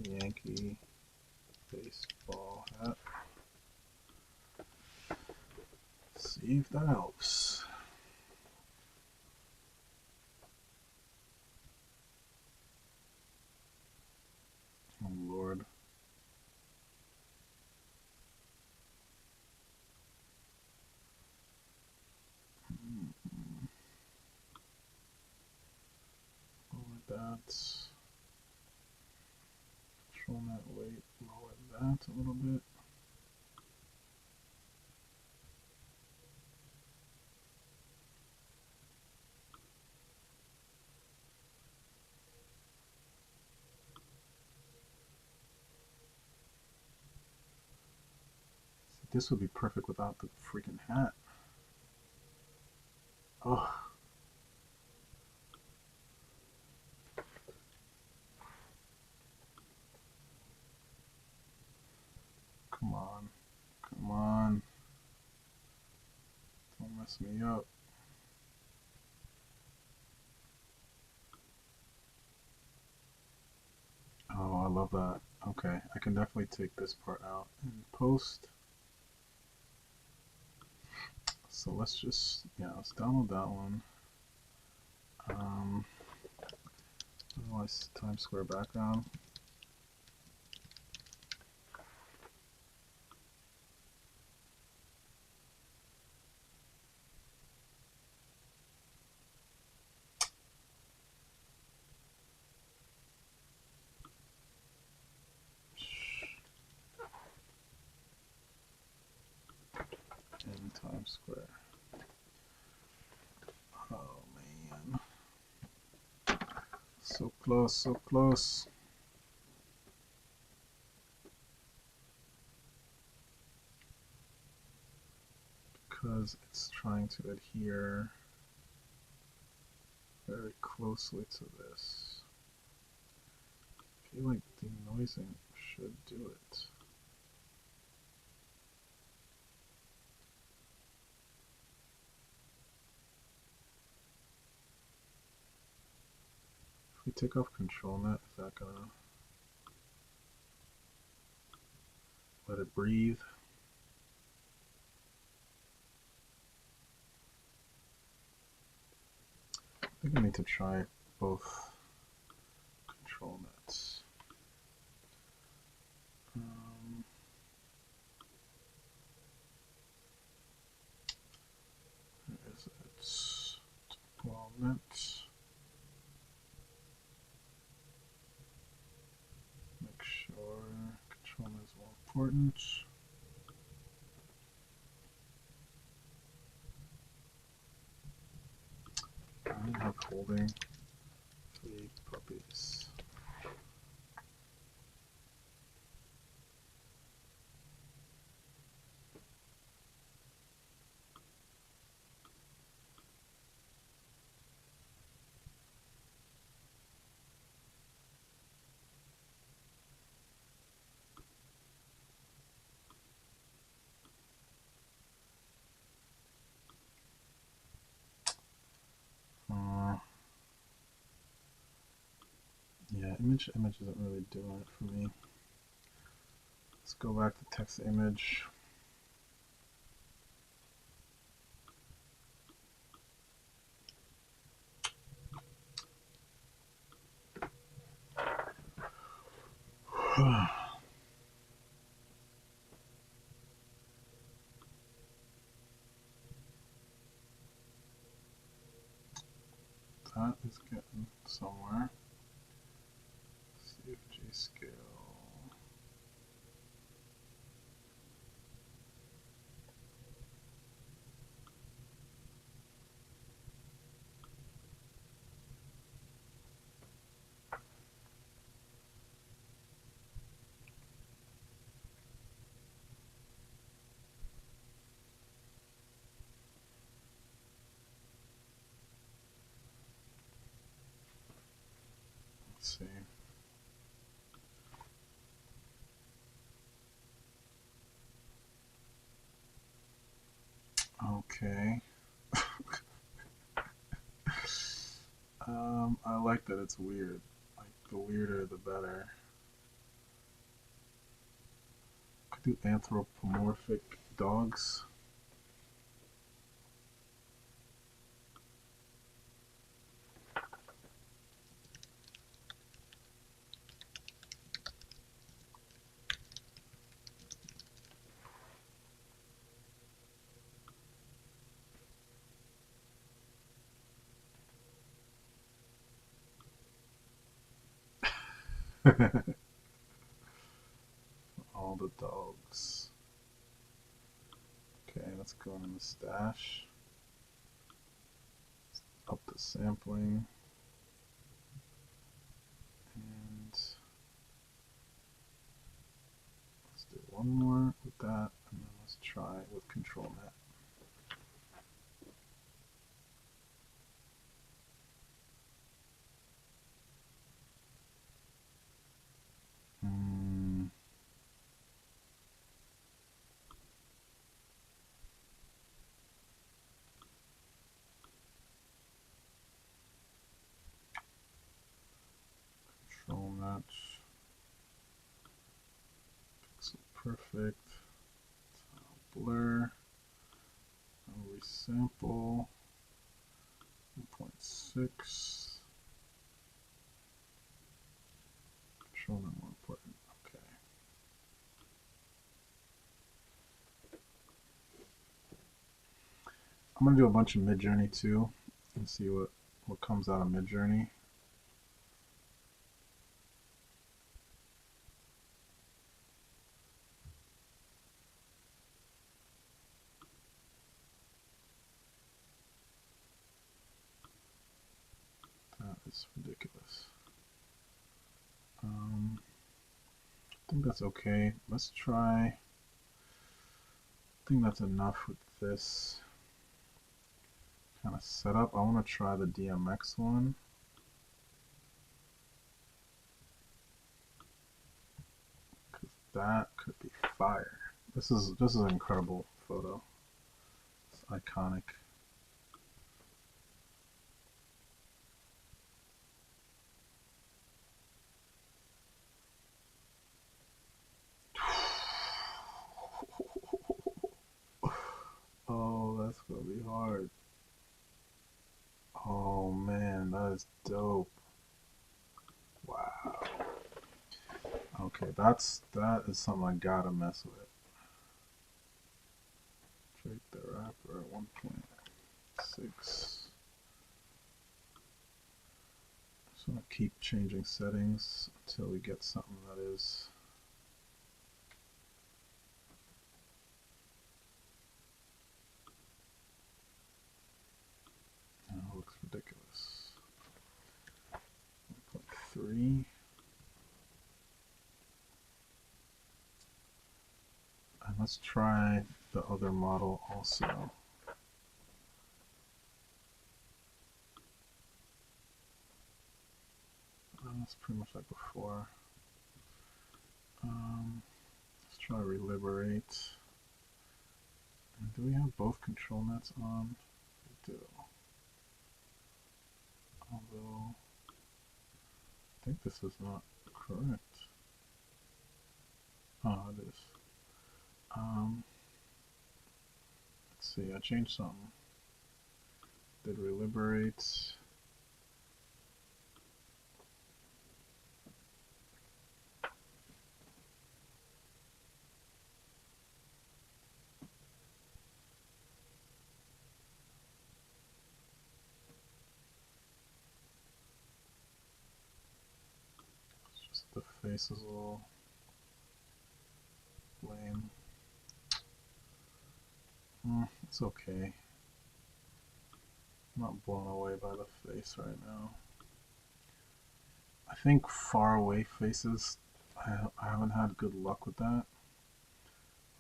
Yankee baseball hat. See if that helps. Oh Lord. Lower that. TemporalNet weight. Lower that a little bit. This would be perfect without the freaking hat. Oh. Come on. Come on. Don't mess me up. Oh, I love that. Okay, I can definitely take this part out in post. So let's just, let's download that one. Otherwise, Times Square background. In Times Square. Oh man. So close, so close. Because it's trying to adhere very closely to this. I feel like denoising should do it. If we take off TemporalNet, is that gonna... let it breathe. I think I need to try both control nets. Where is it? TemporalNet. Make sure control net is more important. I have holding 3 puppies. Yeah, image isn't really doing it for me. Let's go back to text image. That is getting somewhere. CFG scale. Let's see. Okay. I like that it's weird. Like, the weirder the better. Could do anthropomorphic dogs. All the dogs. Okay, let's go in the stash. Up the sampling. And let's do one more with that, and then let's try with TemporalNet. TemporalNet. Pixel perfect. Blur. Resample. 1.6. TemporalNet more important. Okay. I'm gonna do a bunch of Midjourney too, and see what comes out of Midjourney. That is ridiculous. I think that's okay. Let's try. I think that's enough with this kind of setup. I want to try the DMX one. Because that could be fire. This is an incredible photo. It's iconic. that's gonna be hard. Oh man, that is dope. Wow. Okay, that is something I gotta mess with. Drake the Rapper at 1.6. Just wanna keep changing settings until we get something that is oh, looks ridiculous. 1.3. And let's try the other model also. That's pretty much like before. Let's try Reliberate. And do we have both control nets on? We do. Although, I think this is not correct. Oh, it is. Let's see, I changed something. Did Reliberate. It's just the face is a little lame. It's okay. I'm not blown away by the face right now. I think far away faces, I haven't had good luck with that.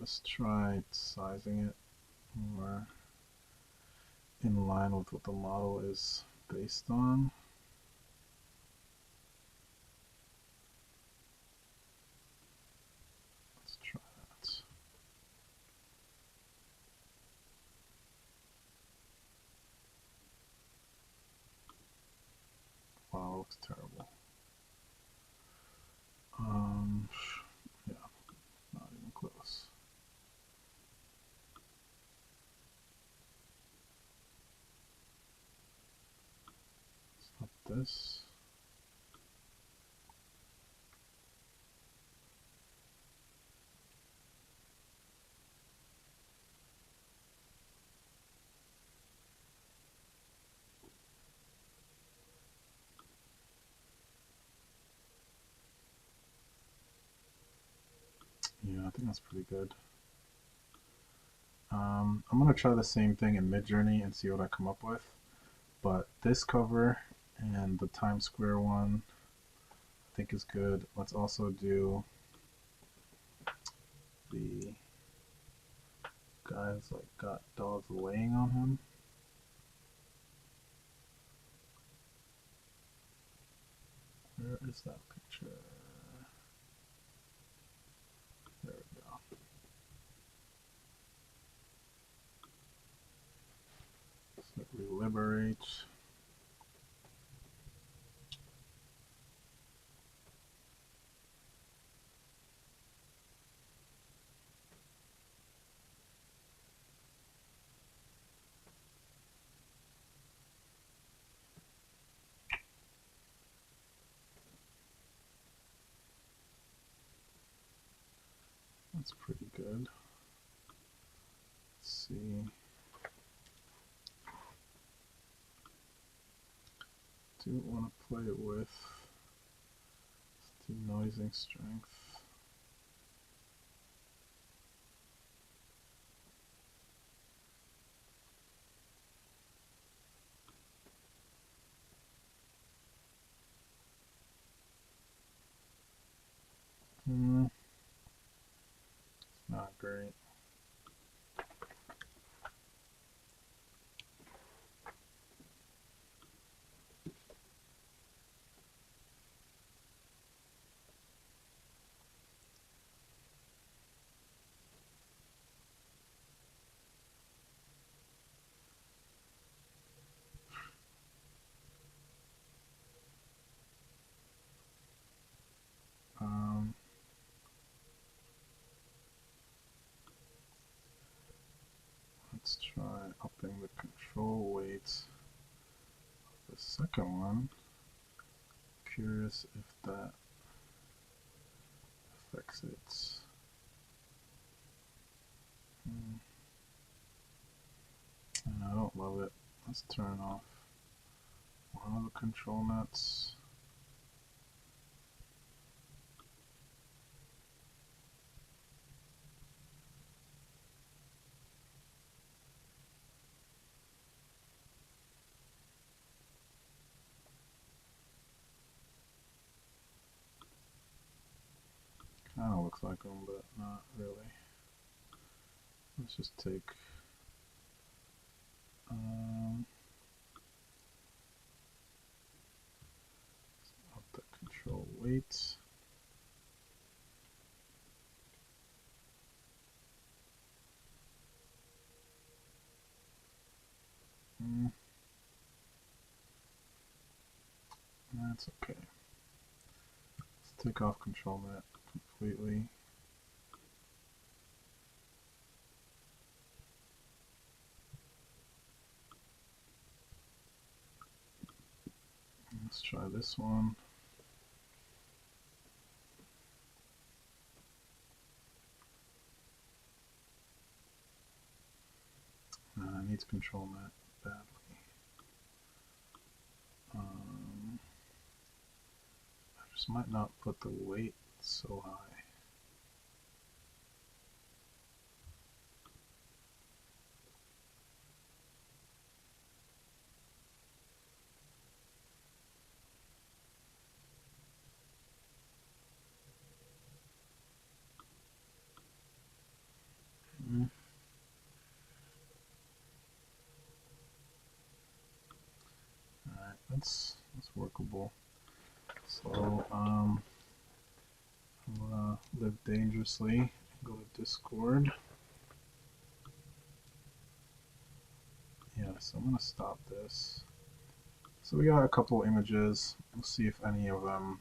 Let's try sizing it more in line with what the model is based on. Let's try that. Wow, it looks terrible. Yeah, not even close. It's not this. Yeah, I think that's pretty good. I'm going to try the same thing in Midjourney and see what I come up with. But this cover and the Times Square one I think is good. Let's also do the guy's like got dogs laying on him. Where is that picture? There we go. So Reliberate. That's pretty good. Let's see. Do want to play it with denoising strength. It's not great. Let's try upping the control weight of the second one. Curious if that affects it. I don't love it. Let's turn off one of the control nets. Kind of looks like them, but not really. Let's just take up the control weight. That's okay. Let's take off control net completely. Let's try this one. It needs control net badly. I just might not put the weight so high. Alright, that's workable. So I'm gonna live dangerously, go to Discord. Yeah, so I'm gonna stop this. So we got a couple images. We'll see if any of them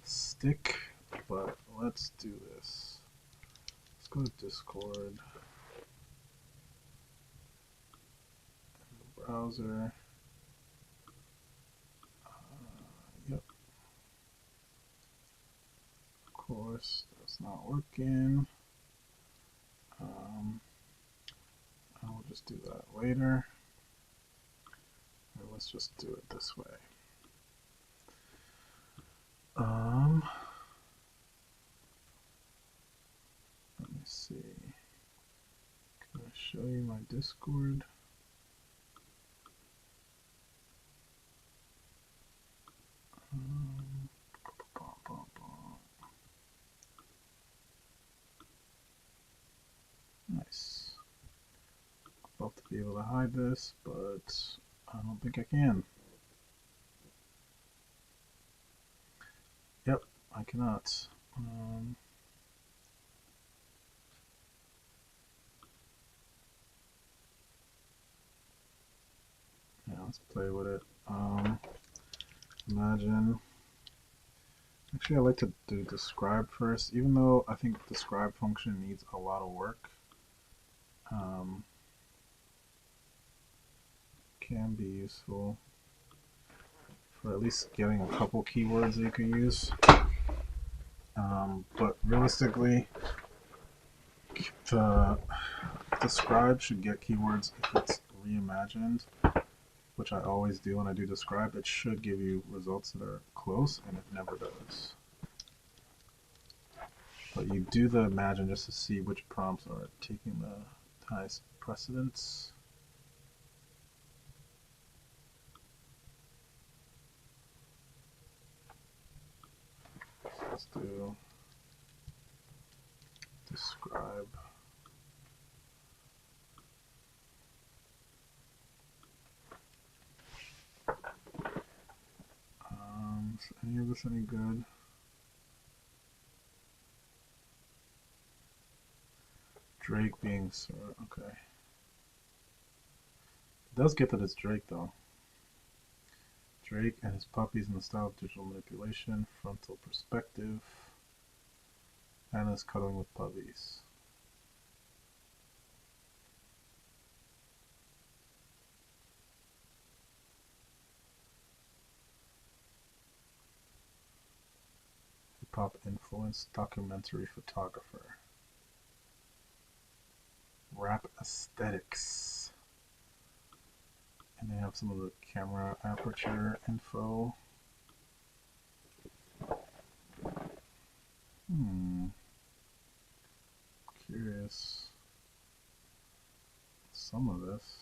stick, but let's do this. Let's go to Discord. Browser. Yep. Of course, that's not working. I will just do that later. Or let's just do it this way. Let me see. Can I show you my Discord? Nice. I'd love to be able to hide this, but I don't think I can. Yep, I cannot. Yeah, let's play with it. Imagine. Actually, I like to do describe first, even though I think describe function needs a lot of work. Can be useful for at least getting a couple keywords that you can use. But realistically, the describe should get keywords if it's reimagined, which I always do when I do describe. It should give you results that are close, and it never does. But you do the imagine just to see which prompts are taking the highest precedence. Let's do describe. Is any of this any good? Drake being Sir, okay. It does get that it's Drake though. Drake and his puppies in the style of digital manipulation, frontal perspective, and is cuddling with puppies. hip-hop influenced documentary photographer. Rap aesthetics. And they have some of the camera aperture info. Curious. Some of this.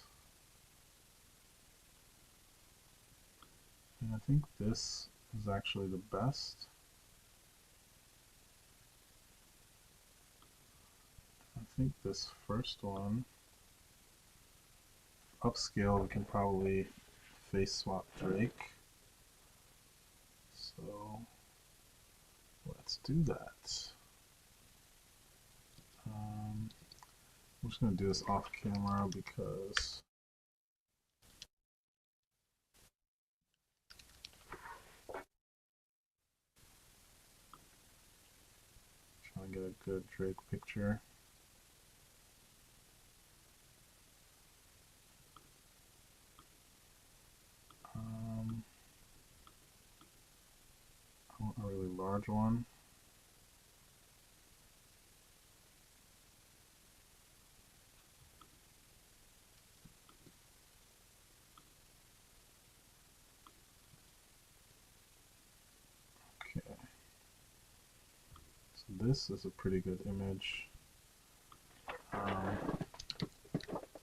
And I think this is actually the best. I think this first one, upscale, we can probably face swap Drake. So let's do that. I'm just going to do this off camera because I'm trying to get a good Drake picture. I want a really large one. Okay. So this is a pretty good image.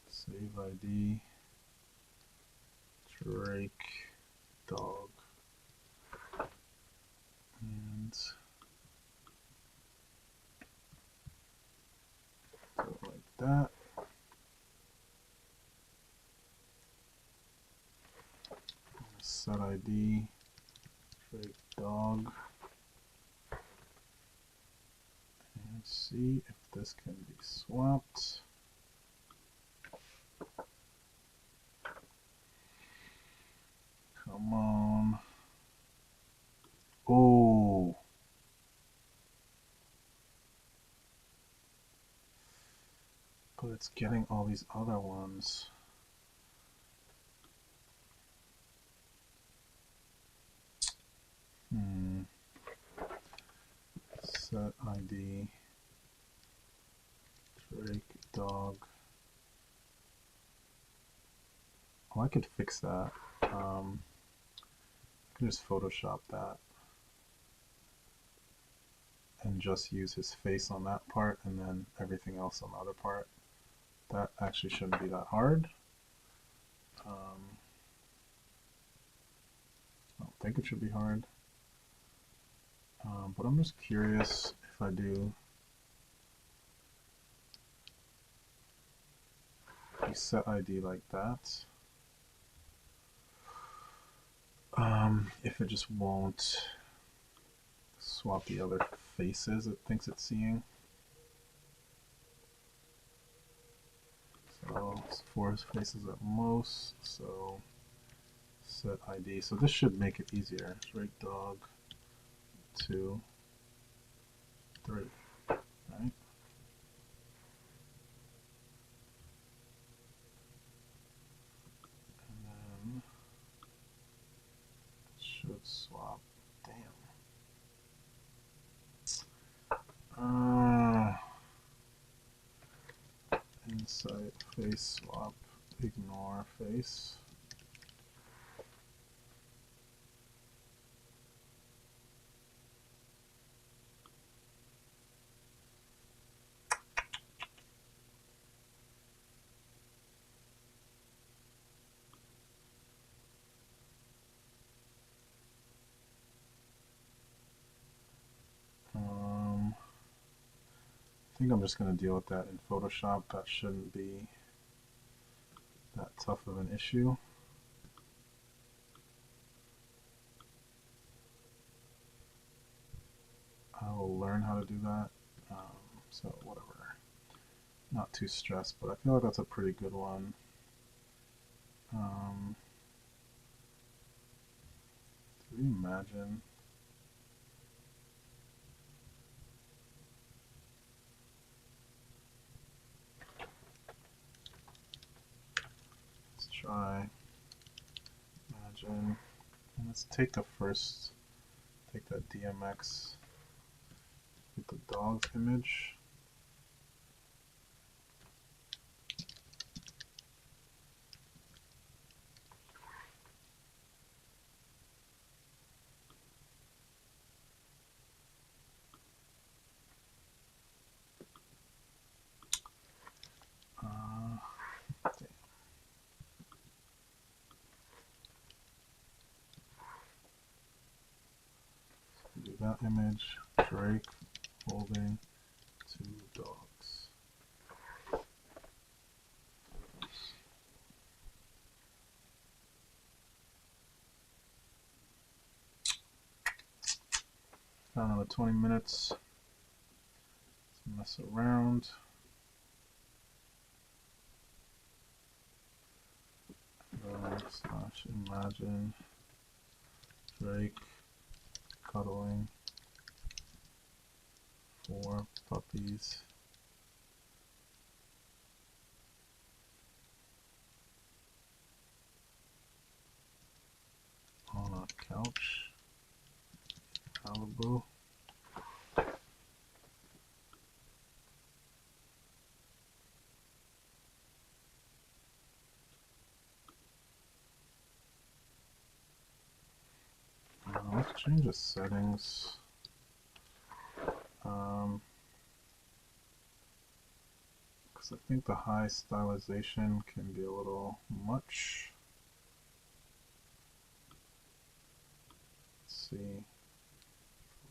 Save ID. Drake dog. And do it like that. Set ID, Drake dog, and see if this can be swapped. Come on. Oh. But it's getting all these other ones. Set ID, Drake dog. Oh, I could fix that. I can just Photoshop that and just use his face on that part and then everything else on the other part. That actually shouldn't be that hard. I don't think it should be hard. But I'm just curious if I do set ID like that, if it just won't swap the other faces it thinks it's seeing. So it's 4 faces at most, so set ID. So this should make it easier. Drake dog 2, 3, right? And then it should swap. Damn. Insight face swap, ignore face. I think I'm just going to deal with that in Photoshop. That shouldn't be that tough of an issue. I will learn how to do that. So whatever. Not too stressed, but I feel like that's a pretty good one. Do we imagine? Let's try imagine. And let's take the first, take that DMX Get the dog's image. Do that image, Drake holding 2 dogs. Got another 20 minutes. Let's mess around. Slash imagine Drake cuddling 4 puppies on a couch, Malibu. Let's change the settings. Because I think the high stylization can be a little much. Let's see.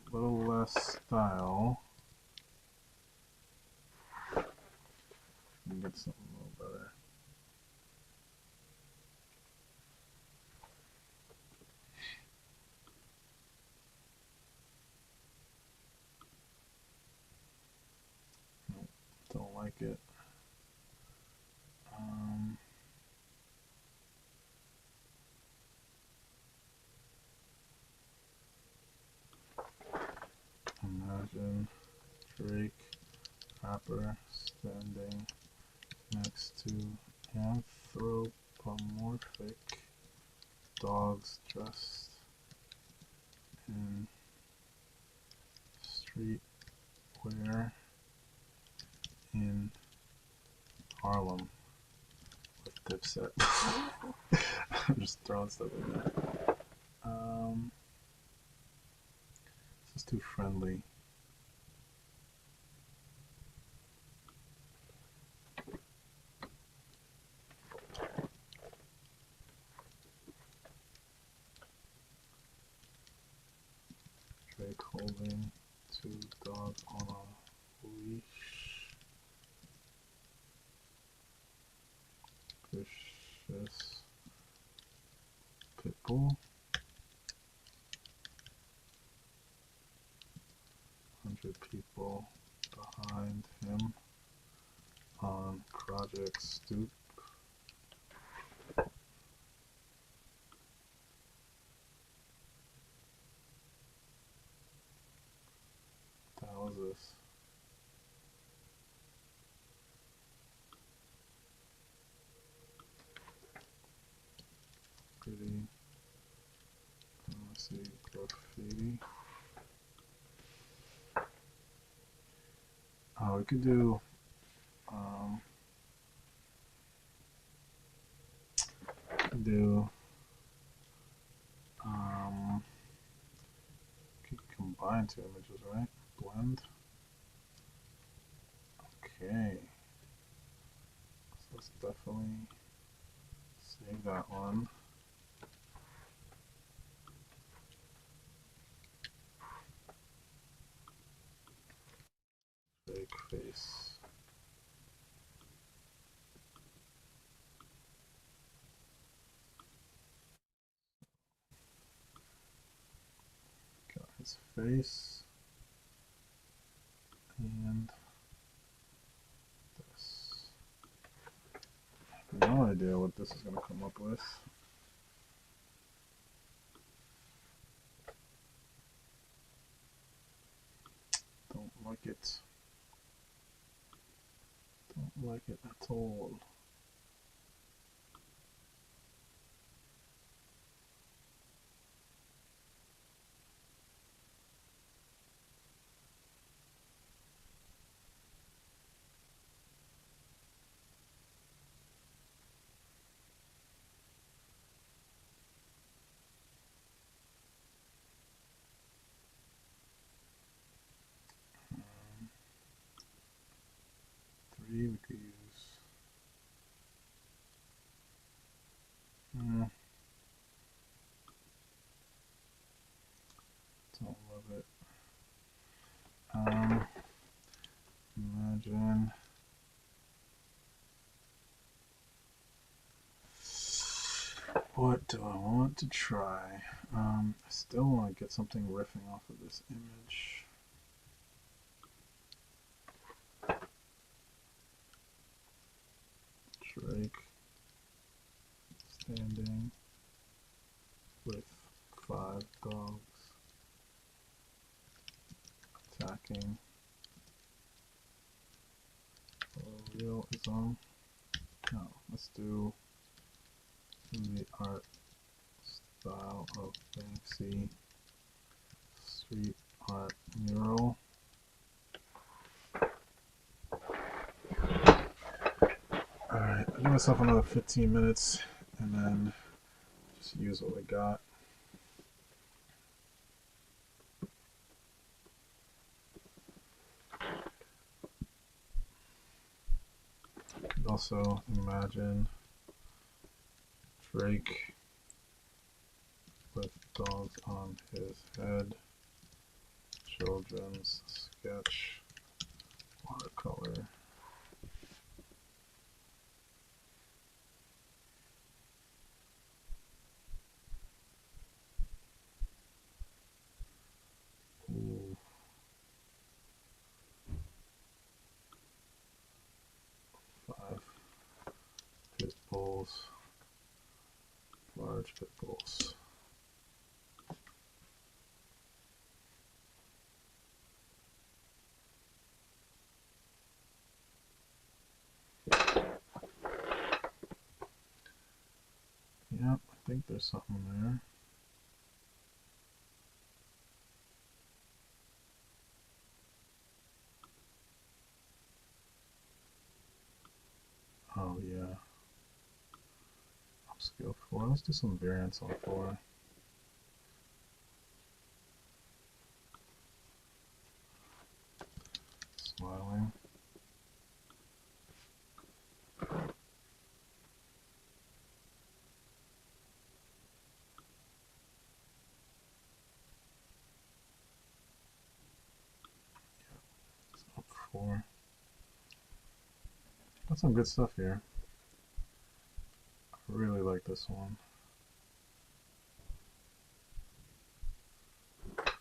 A little less style. And get something a little better. Don't like it. Imagine Drake rapper standing next to anthropomorphic dogs dressed in streetwear in Harlem with Dipset. I'm just throwing stuff in there. This is too friendly. Drake holding 2 dogs on a leash. Vicious pitbull. 100 people behind him on Project Stoop. What the hell is this? Pretty. Let's see, graffiti. Oh, we could do could combine 2 images, right? Blend. Okay. So let's definitely save that one. Fake face. Got his face. And this. I have no idea what this is going to come up with. Don't like it. Don't like it at all. Don't love it. Imagine. What do I want to try? I still want to get something riffing off of this image. Drake standing with 5 dogs attacking realism. No, let's do the art style of Banksy street art mural. Alright, I'll give myself another 15 minutes and then just use what we got. You could also imagine Drake with dogs on his head, children's sketch, watercolor. Ooh. 5 pit bulls, large pit bulls. Yep, I think there's something there. Oh yeah. Upscale 4. Let's do some variants on 4. Smiling. It's up 4. Got some good stuff here. I really like this one.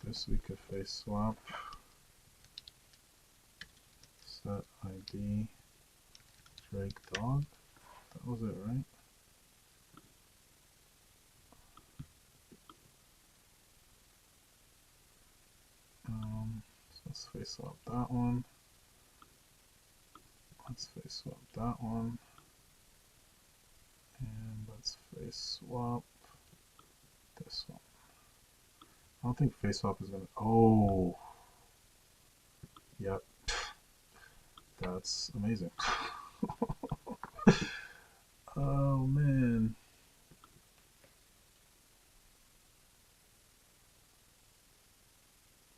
This we could face swap. Set ID Drake dog. That was it, right? So let's face swap that one. Let's face swap that one. And let's face swap this one. I don't think face swap is gonna. Oh, yep. That's amazing. Oh man.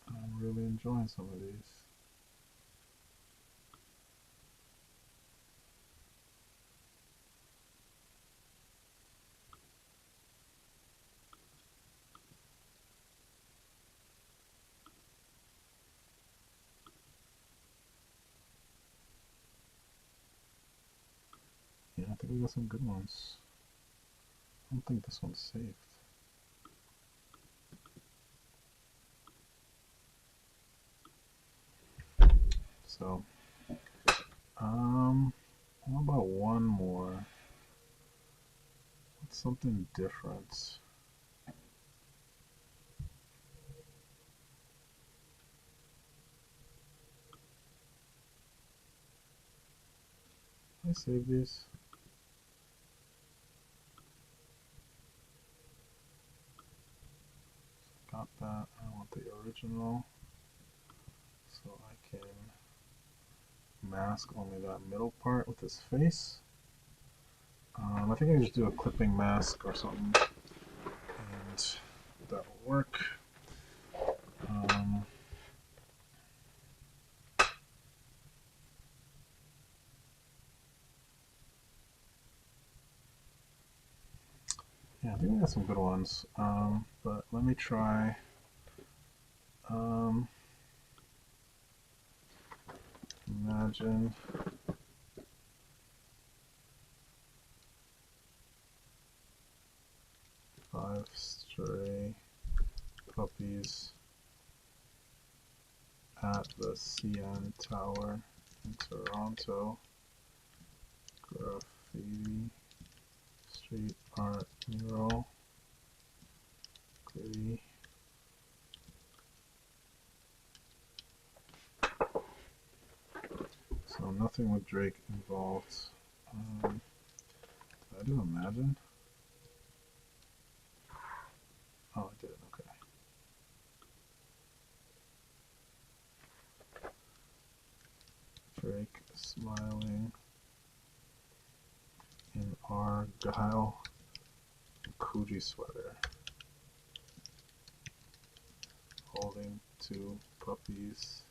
I'm really enjoying some of these. Yeah, I think we got some good ones. I don't think this one's saved. So, how about one more? What's something different? Can I save these? Got that. I want the original, so I can mask only that middle part with his face. I think I can just do a clipping mask or something, and that will work. Yeah, I think we got some good ones. But let me try. Imagine 5 stray puppies at the CN Tower in Toronto. Graffiti, street art mural, gritty. So nothing with Drake involved. Did I do Imagine? Oh, I did. Okay. Drake smiling in Argyle Coogee sweater, holding 2 puppies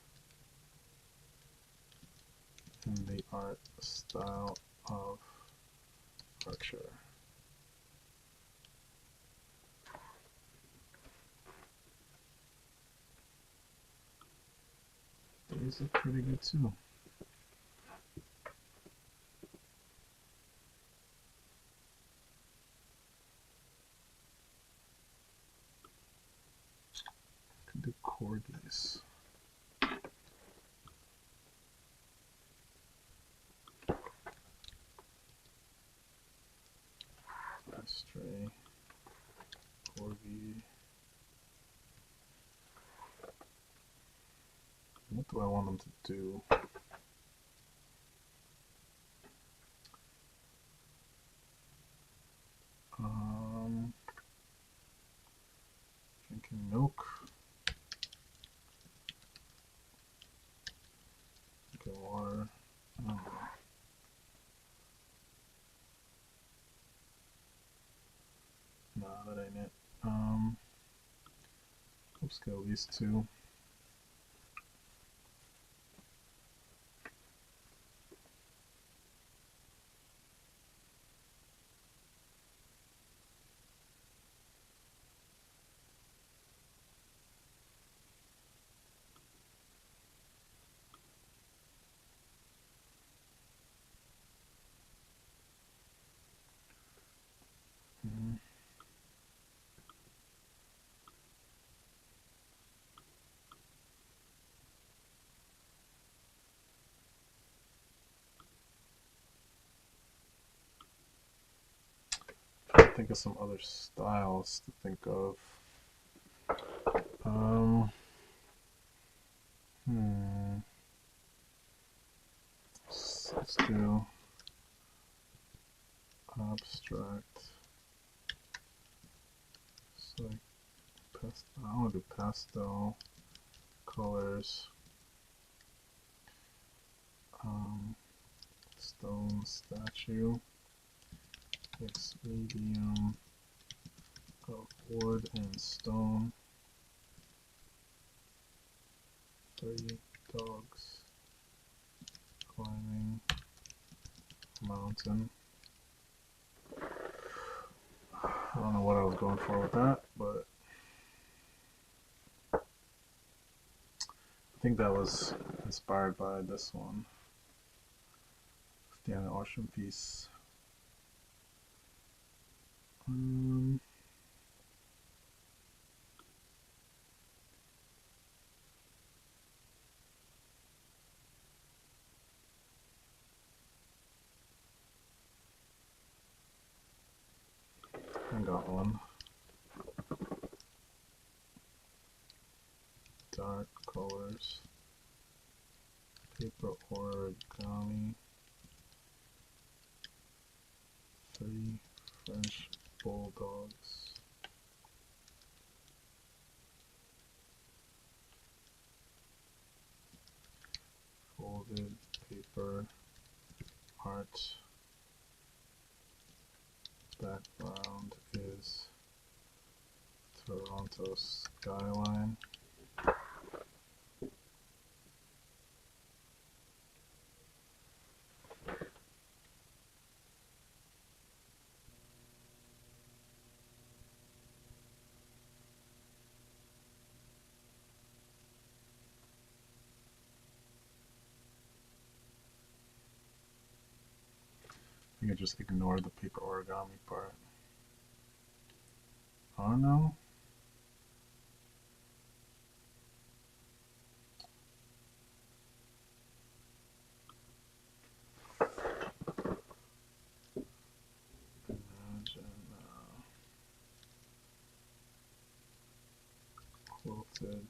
in the art style of Archer. These are pretty good too. Could do corgis. Stray, corgi. What do I want them to do? Drinking milk. Drinking water. I don't know. Nah, that ain't it. Upscale these 2. Trying to think of some other styles to think of. Let's do abstract. It's like pastel. I want to do pastel colors. Stone statue. Mix medium of wood and stone. 30 dogs climbing a mountain. I don't know what I was going for with that, but I think that was inspired by this one. Stand Ocean piece. I got one. Dark colors. Paper origami. 3 French bulldogs. Folded paper art. Background is Toronto skyline. You can just ignore the paper origami part. Oh no. Imagine quilted,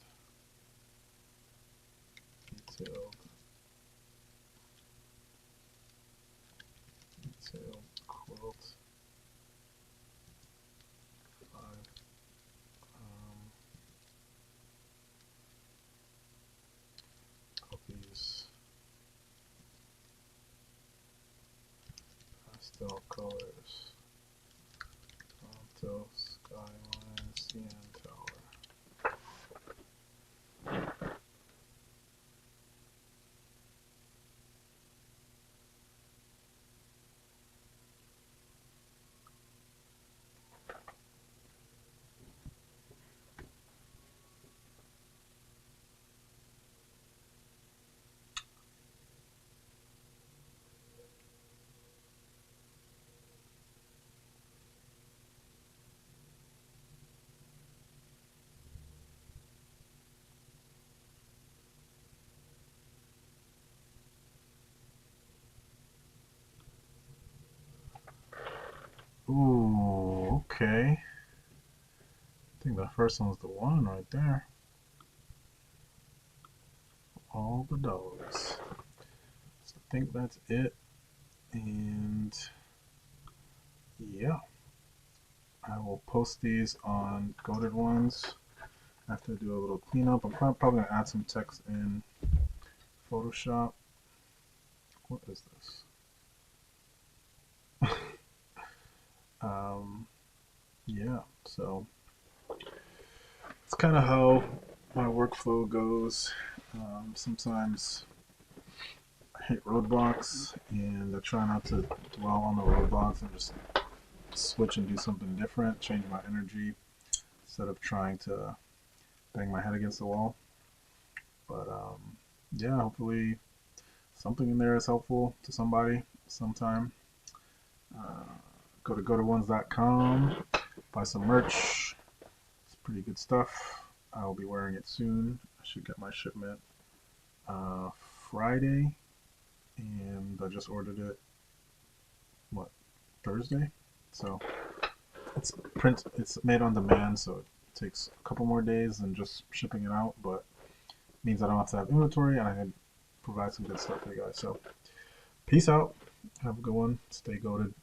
detailed quilt. 5 these pastel colors. Toronto skyline, CN tower. Ooh, okay. I think that first one's the one right there. All the dogs. So I think that's it. And yeah, I will post these on Goated Ones after I do a little cleanup. I'm probably going to add some text in Photoshop. What is this? Yeah, so it's kind of how my workflow goes. Sometimes I hit roadblocks and I try not to dwell on the roadblocks and just switch and do something different, change my energy instead of trying to bang my head against the wall. But yeah, hopefully something in there is helpful to somebody sometime. Go to gotones.com, buy some merch. It's pretty good stuff. I will be wearing it soon. I should get my shipment Friday, and I just ordered it, what, Thursday? So it's made on demand, so it takes a couple more days than just shipping it out, but it means I don't have to have inventory and I can provide some good stuff for you guys. So peace out. Have a good one. Stay goated.